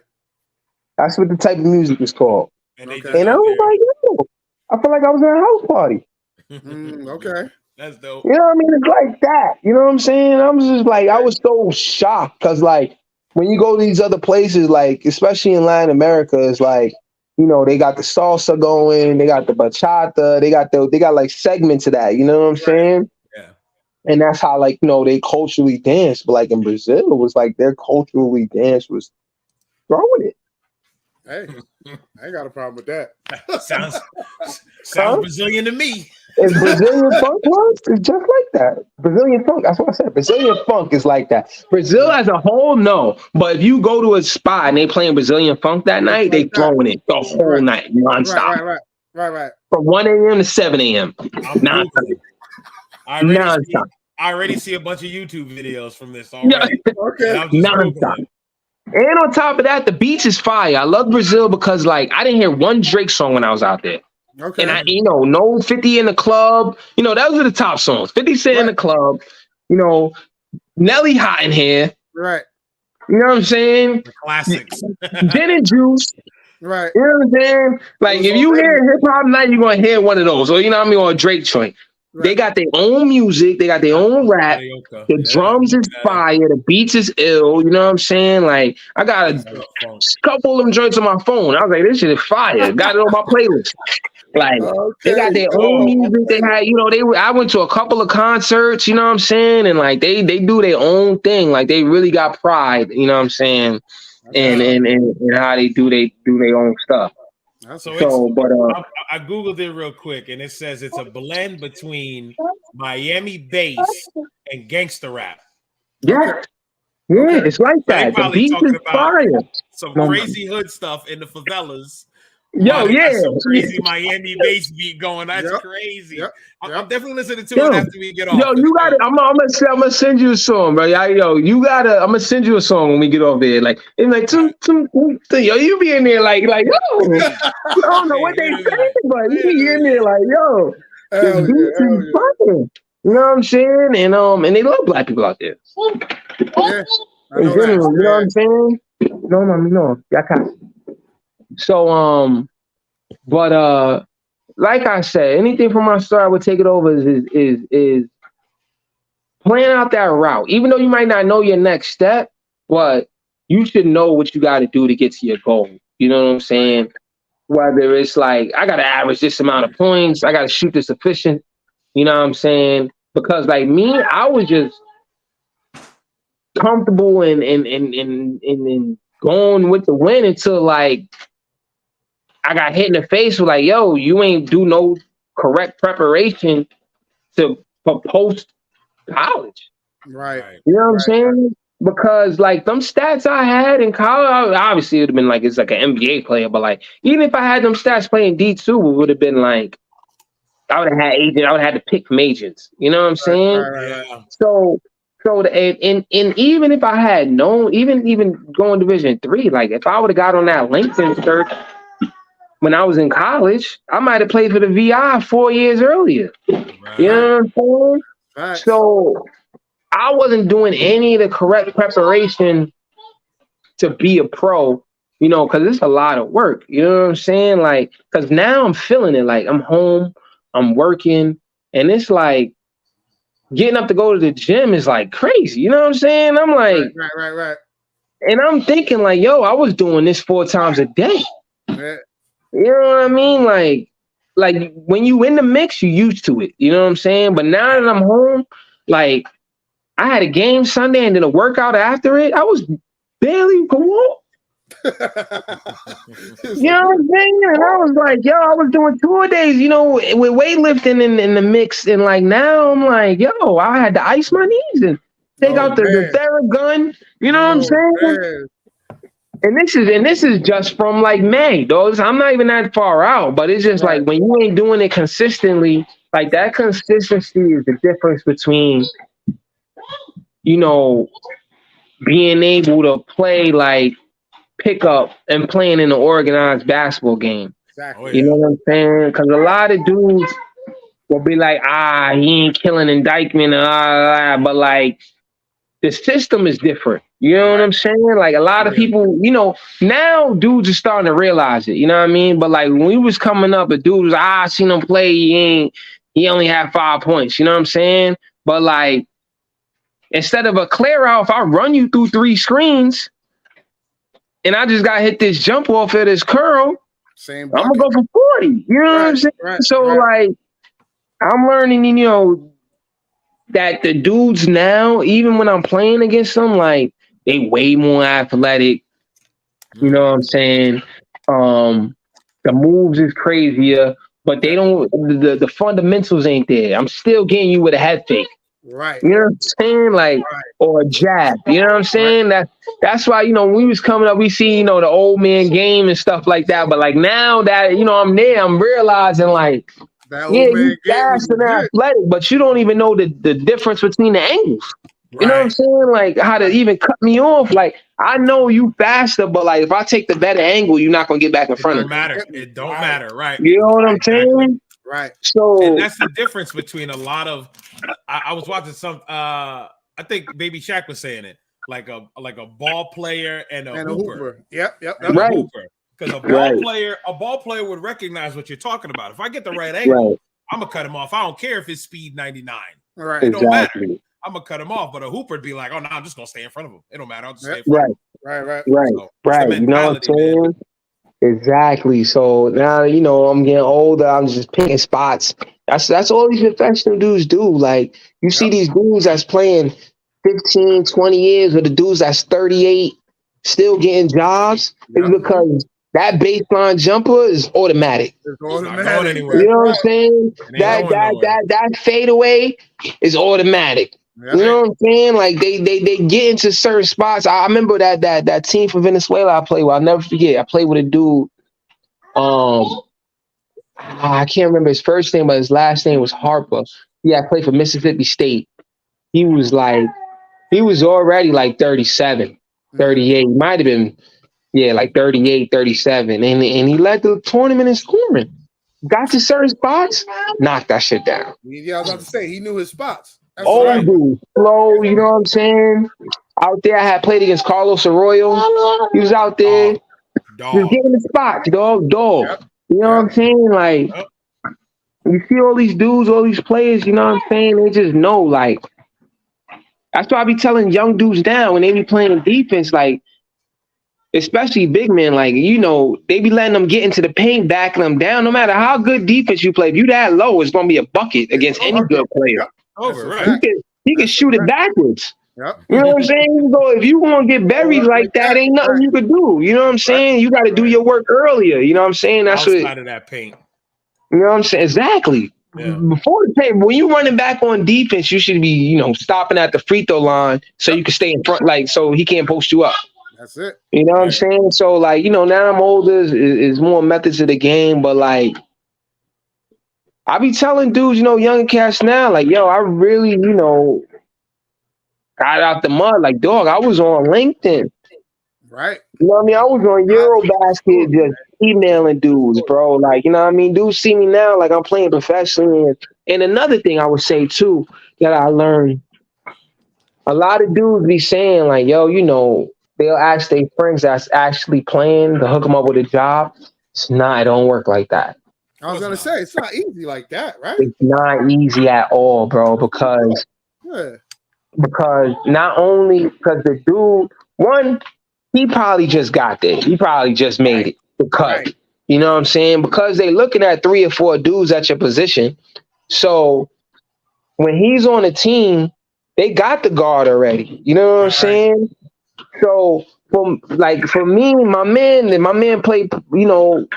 That's what the type of music is called. And I was like, yo, I feel like I was at a house party. Okay. That's dope. You know what I mean? It's like that. You know what I'm saying? I was just like, I was so shocked because, like, when you go to these other places, like, especially in Latin America, it's like, you know, they got the salsa going, they got the bachata, they got like segments of that. You know what I'm saying? Yeah. And that's how, like, you know, they culturally dance. But like in Brazil, it was like their culturally dance was throwing it. Hey, I ain't got a problem with that. Sounds Brazilian to me. It's Brazilian funk was? It's just like that. Brazilian funk, that's what I said. Brazilian funk is like that. Brazil as a whole, no. But if you go to a spot and they playing Brazilian funk that night, they throwing it the whole night, nonstop. Right. From 1 a.m. to 7 a.m. Nonstop. I already see a bunch of YouTube videos from this already. Yeah. Okay. Nonstop. And on top of that, the beats is fire. I love Brazil because, like, I didn't hear one Drake song when I was out there. Okay. And no 50 in the club. You know, those are the top songs. 50 Cent in the club. You know, Nelly hot in here. Right. You know what I'm saying? The classics. Gin and Juice. Right. You know what I'm saying? Like, if you hear hip hop night, you're gonna hear one of those. Or you know what I mean, or a Drake joint. They got their own music. They got their own rap. The drums is fire. The beats is ill. You know what I'm saying? Like, I got a couple of them joints on my phone. I was like, this shit is fire. Got it on my playlist. Like, they got their own music. They had, I went to a couple of concerts, you know what I'm saying? And like, they do their own thing. Like, they really got pride, you know what I'm saying? And how they do their own stuff. I Googled it real quick, and it says it's a blend between Miami bass and gangster rap. Yeah. Yeah, it's like that. The beat is fire. Some crazy hood stuff in the favelas. Yo, yeah. Some crazy Miami bass beat going. That's crazy. I'm definitely listening to it after we get off. Yo, you got it. I'm gonna send you a song, bro. I'm gonna send you a song when we get off there. Like, it's like, yo, you be in there like, yo. I don't know what they say, but you be in there like, yo. This beat is fucking. You know what I'm saying? And they love black people out there. Yeah, in general, you know what I'm saying? No. So, but like I said, anything from my story I would take it over is plan out that route. Even though you might not know your next step, but you should know what you got to do to get to your goal. You know what I'm saying? Whether it's like, I got to average this amount of points, I got to shoot this efficient. You know what I'm saying? Because like me, I was just comfortable and going with the win until like I got hit in the face with like, yo, you ain't do no correct preparation for post college. Right. You know what I'm saying? Because like them stats I had in college, obviously it would have been like it's like an NBA player, but like even if I had them stats playing D2, it would have been like I would have had agent. I would have had to pick majors. You know what I'm saying? Right. So and even if I had known, even going Division III, like if I would have got on that LinkedIn search when I was in college, I might have played for the VI 4 years earlier. Right. You know what I'm saying? Right. So I wasn't doing any of the correct preparation to be a pro, because it's a lot of work. You know what I'm saying? Like, because now I'm feeling it. Like I'm home, I'm working, and it's like getting up to go to the gym is like crazy. You know what I'm saying? I'm like, right. And I'm thinking like, yo, I was doing this 4 times a day. Right. You know what I mean? Like when you in the mix, you used to it. You know what I'm saying? But now that I'm home, like I had a game Sunday and then a workout after it. I was barely could walk. You know what I'm saying? And I was like, yo, I was doing 2 days, with weightlifting in the mix. And like now I'm like, yo, I had to ice my knees and take out the Theragun. You know what I'm saying? Man. And this is just from like May, though. I'm not even that far out, but it's just like when you ain't doing it consistently, like that consistency is the difference between, being able to play like pickup and playing in an organized basketball game. Exactly. You know what I'm saying? Because a lot of dudes will be like, he ain't killing in Dykeman, but like the system is different. You know what I'm saying? Like a lot of people, now dudes are starting to realize it. You know what I mean? But like when we was coming up, a dude was, I seen him play. He only had 5 points. You know what I'm saying? But like instead of a clear out, if I run you through 3 screens and I just got hit this jump off of this curl, I'm gonna go for 40. You know what I'm saying? Like I'm learning, that the dudes now, even when I'm playing against them, like they way more athletic. You know what I'm saying? The moves is crazier, but they don't. The fundamentals ain't there. I'm still getting you with a head fake. Right. You know what I'm saying? Like, or a jab. You know what I'm saying? That's why, when we was coming up, we see, the old man game and stuff like that. But like now that, I'm there, I'm realizing like, you fast and athletic, but you don't even know the difference between the angles. Right. You know what I'm saying? Like how to even cut me off. Like I know you faster, but like if I take the better angle, you're not gonna get back in front of me. It don't matter, right? You know what I'm saying? Right. So and that's the difference between a lot of. I was watching some. I think Baby Shaq was saying it, like a ball player and a hooper. Yep. Right. Because a ball player would recognize what you're talking about. If I get the right angle, I'm gonna cut him off. I don't care if it's speed 99. All right. It don't matter. I'm gonna cut him off. But a hooper'd be like, oh no, I'm just gonna stay in front of him. It don't matter. I'll just stay in front of him. Right. So, you know what I'm saying? Man. Exactly. So now, you know, I'm getting older. I'm just picking spots. That's all these professional dudes do. Like, you see these dudes that's playing 15, 20 years with the dudes that's 38 still getting jobs. It's because that baseline jumper is automatic. It's automatic. You know what I'm saying? That fadeaway is automatic. You know what I'm saying? Like they get into certain spots. I remember that team from Venezuela I played with. I'll never forget. I played with a dude. I can't remember his first name, but his last name was Harper. Yeah, I played for Mississippi State. He was already like 37, 38. He might have been, like 38, 37. And he led the tournament in scoring. Got to certain spots, knocked that shit down. Yeah, I was about to say, he knew his spots. Dude, slow, you know what I'm saying? Out there, I had played against Carlos Arroyo. He was out there. Just getting the spots, dog. Yep. You know what I'm saying? Like, you see all these dudes, all these players, you know what I'm saying? They just know, like, that's why I be telling young dudes now when they be playing defense, like, especially big men, like, you know, they be letting them get into the paint, backing them down. No matter how good defense you play, if you that low, it's going to be a bucket against any good player. He can shoot it backwards. Yep. You know what I'm saying? If you want to get buried like that, ain't nothing you could do. You know what I'm saying? You got to do your work earlier. You know what I'm saying? That's outside of that paint. You know what I'm saying? Exactly. Yeah. Before the paint, when you running back on defense, you should be, you know, stopping at the free throw line so you can stay in front, like, so he can't post you up. That's it. You know what I'm saying? So, like, you know, now I'm older, is more methods of the game, but like, I be telling dudes, you know, younger cats now, like, yo, I really, you know, got out the mud. Like, dog, I was on LinkedIn. Right. You know what I mean? I was on Eurobasket just emailing dudes, bro. Like, you know what I mean? Dudes see me now like I'm playing professionally. And another thing I would say, too, that I learned, a lot of dudes be saying, like, yo, you know, they'll ask their friends that's actually playing to hook them up with a job. It don't work like that. I was gonna say it's not easy like that, right? It's not easy at all, bro, because not only because the dude, one, he probably just got there. He probably just made it the cut. You know what I'm saying? Because they looking at 3 or 4 dudes at your position. So when he's on a team, they got the guard already. You know what I'm saying? So for me, my man played, you know,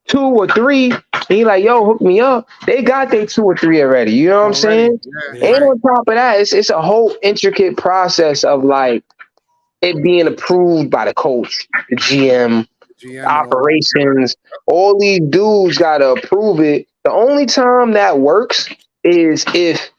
2 or 3. He like, yo, hook me up. They got their 2 or 3 already. You know what I'm saying? And on top of that, it's a whole intricate process of like it being approved by the coach, the GM operations. All these dudes gotta approve it. The only time that works is if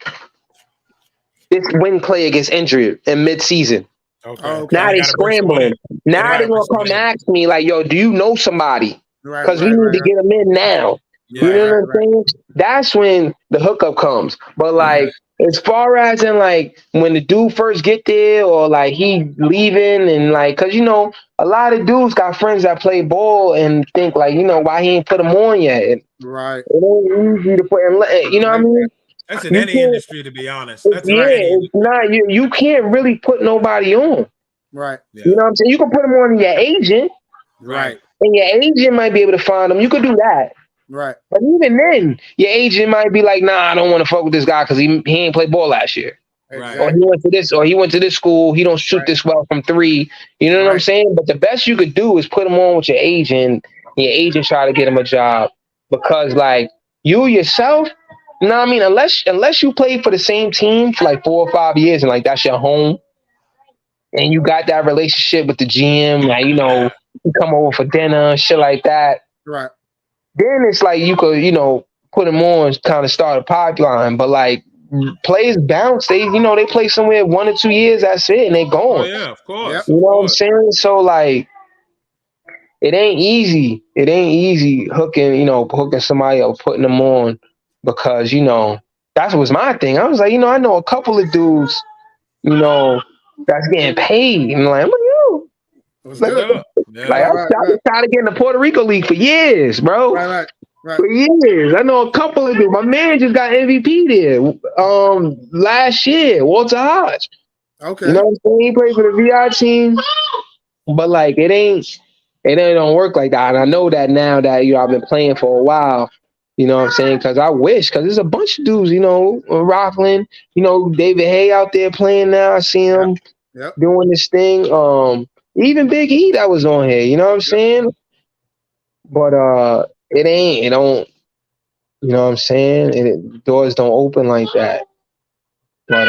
this win player gets injured in mid-season. Okay. Now they scrambling. Now they gonna come ask me like, yo, do you know somebody? Because we need to get them in now. You know what I'm saying? That's when the hookup comes. But like, as far as in like when the dude first get there or like he leaving and like, cause you know, a lot of dudes got friends that play ball and think like, you know, why he ain't put them on yet? Right. It ain't easy to put in, you know what I mean? That's in any industry, to be honest. That's it's not, you can't really put nobody on. Right. Yeah. You know what I'm saying? You can put them on your agent. Right. And your agent might be able to find them. You could do that. Right. But even then, your agent might be like, nah, I don't want to fuck with this guy because he ain't played ball last year. Right. Or he went to this school, he don't shoot this well from 3. You know what I'm saying? But the best you could do is put him on with your agent, and your agent try to get him a job. Because like you yourself, you know what I mean? Unless you played for the same team for like 4 or 5 years and like that's your home, and you got that relationship with the GM, like, you know, you come over for dinner, shit like that. Right. Then it's like you could, you know, put them on, kind of start a pipeline. But like players bounce, they play somewhere 1 or 2 years, that's it, and they gone. Oh yeah, of course. You know what I'm saying? So like, it ain't easy. It ain't easy hooking somebody up, putting them on, because, you know, that was my thing. I was like, you know, I know a couple of dudes, you know, that's getting paid, and like, I'm trying to get in the Puerto Rico League for years, bro. Right. Right. for years. I know a couple of them. My man just got MVP there. Last year, Walter Hodge. Okay. You know what I'm saying? He played for the VI team, but like it don't work like that. And I know that now that I've been playing for a while. You know what I'm saying? Because there's a bunch of dudes, Rockland, David Hay out there playing now. I see him doing this thing. Even Big E that was on here, you know what I'm saying? But it don't, you know what I'm saying? Doors don't open like that. But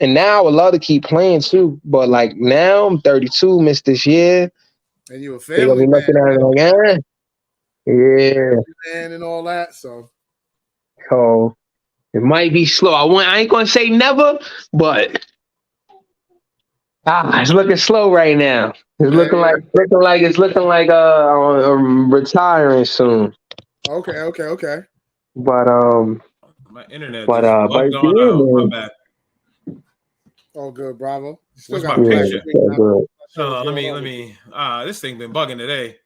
and now I would love to keep playing too. But like now I'm 32, missed this year. And you a They're gonna family be looking at it like, yeah. And all that. So it might be slow. I ain't gonna say never, but it's looking slow right now. It's looking like retiring soon. Okay. But my internet but just bugged on out. My bad. Oh, good, bravo. Where's my picture? Good. Let me. This thing been bugging today.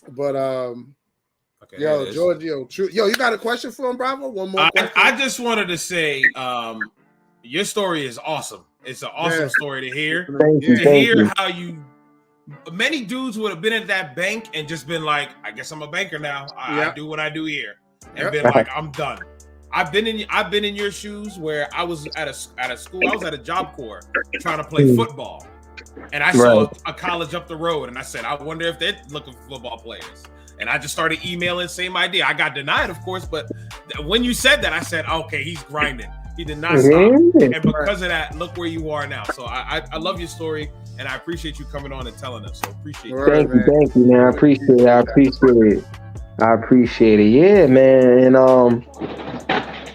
But okay, yo, Giorgio, you got a question for him, Bravo? One more question. I just wanted to say, your story is awesome. It's an awesome story to hear. Thank you. How many dudes would have been at that bank and just been like, I guess I'm a banker now. I do what I do here, and been like, I'm done. I've been in your shoes where I was at a school. I was at a Job Corps trying to play football, and I saw a college up the road, and I said, I wonder if they're looking for football players. And I just started emailing, same idea. I got denied, of course, but when you said that, I said, okay, he's grinding. He did not stop, and because of that, look where you are now. So I love your story, and I appreciate you coming on and telling us. So appreciate it. Thank you, man. I appreciate it. Yeah, man. And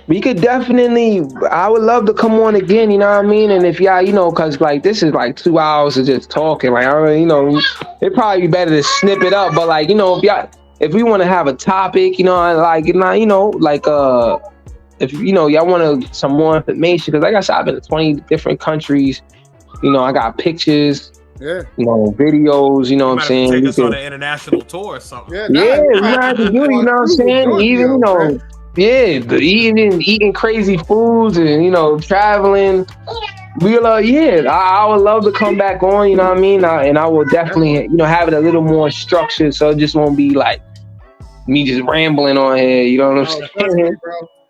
we could definitely. I would love to come on again. You know what I mean? And if y'all, because like this is like 2 hours of just talking. Like it'd probably be better to snip it up. But like if we want to have a topic, if y'all want some more information, because like I said, I've been to 20 different countries. I got pictures. Yeah. videos. You know what I'm saying? Take us on an international tour or something. Yeah, we have to do. You know what I'm saying? Even eating crazy foods and traveling. I would love to come back on. You know what I mean? And I will definitely have it a little more structured, so it just won't be like me just rambling on here. You know what I'm saying?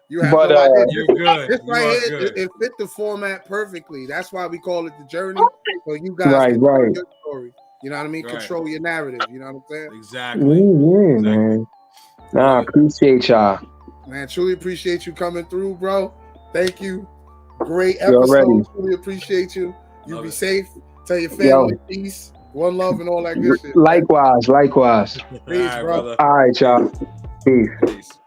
You have you're good. This right here, it fit the format perfectly. That's why we call it the journey. So you guys can tell your story. You know what I mean? Right. Control your narrative. You know what I'm saying? Exactly. Man. Nah, I appreciate y'all. Man, truly appreciate you coming through, bro. Thank you. Great episode. Truly appreciate you. You be safe. Tell your family peace, one love, and all that good shit. Likewise. Peace, bro. All right, y'all. Peace.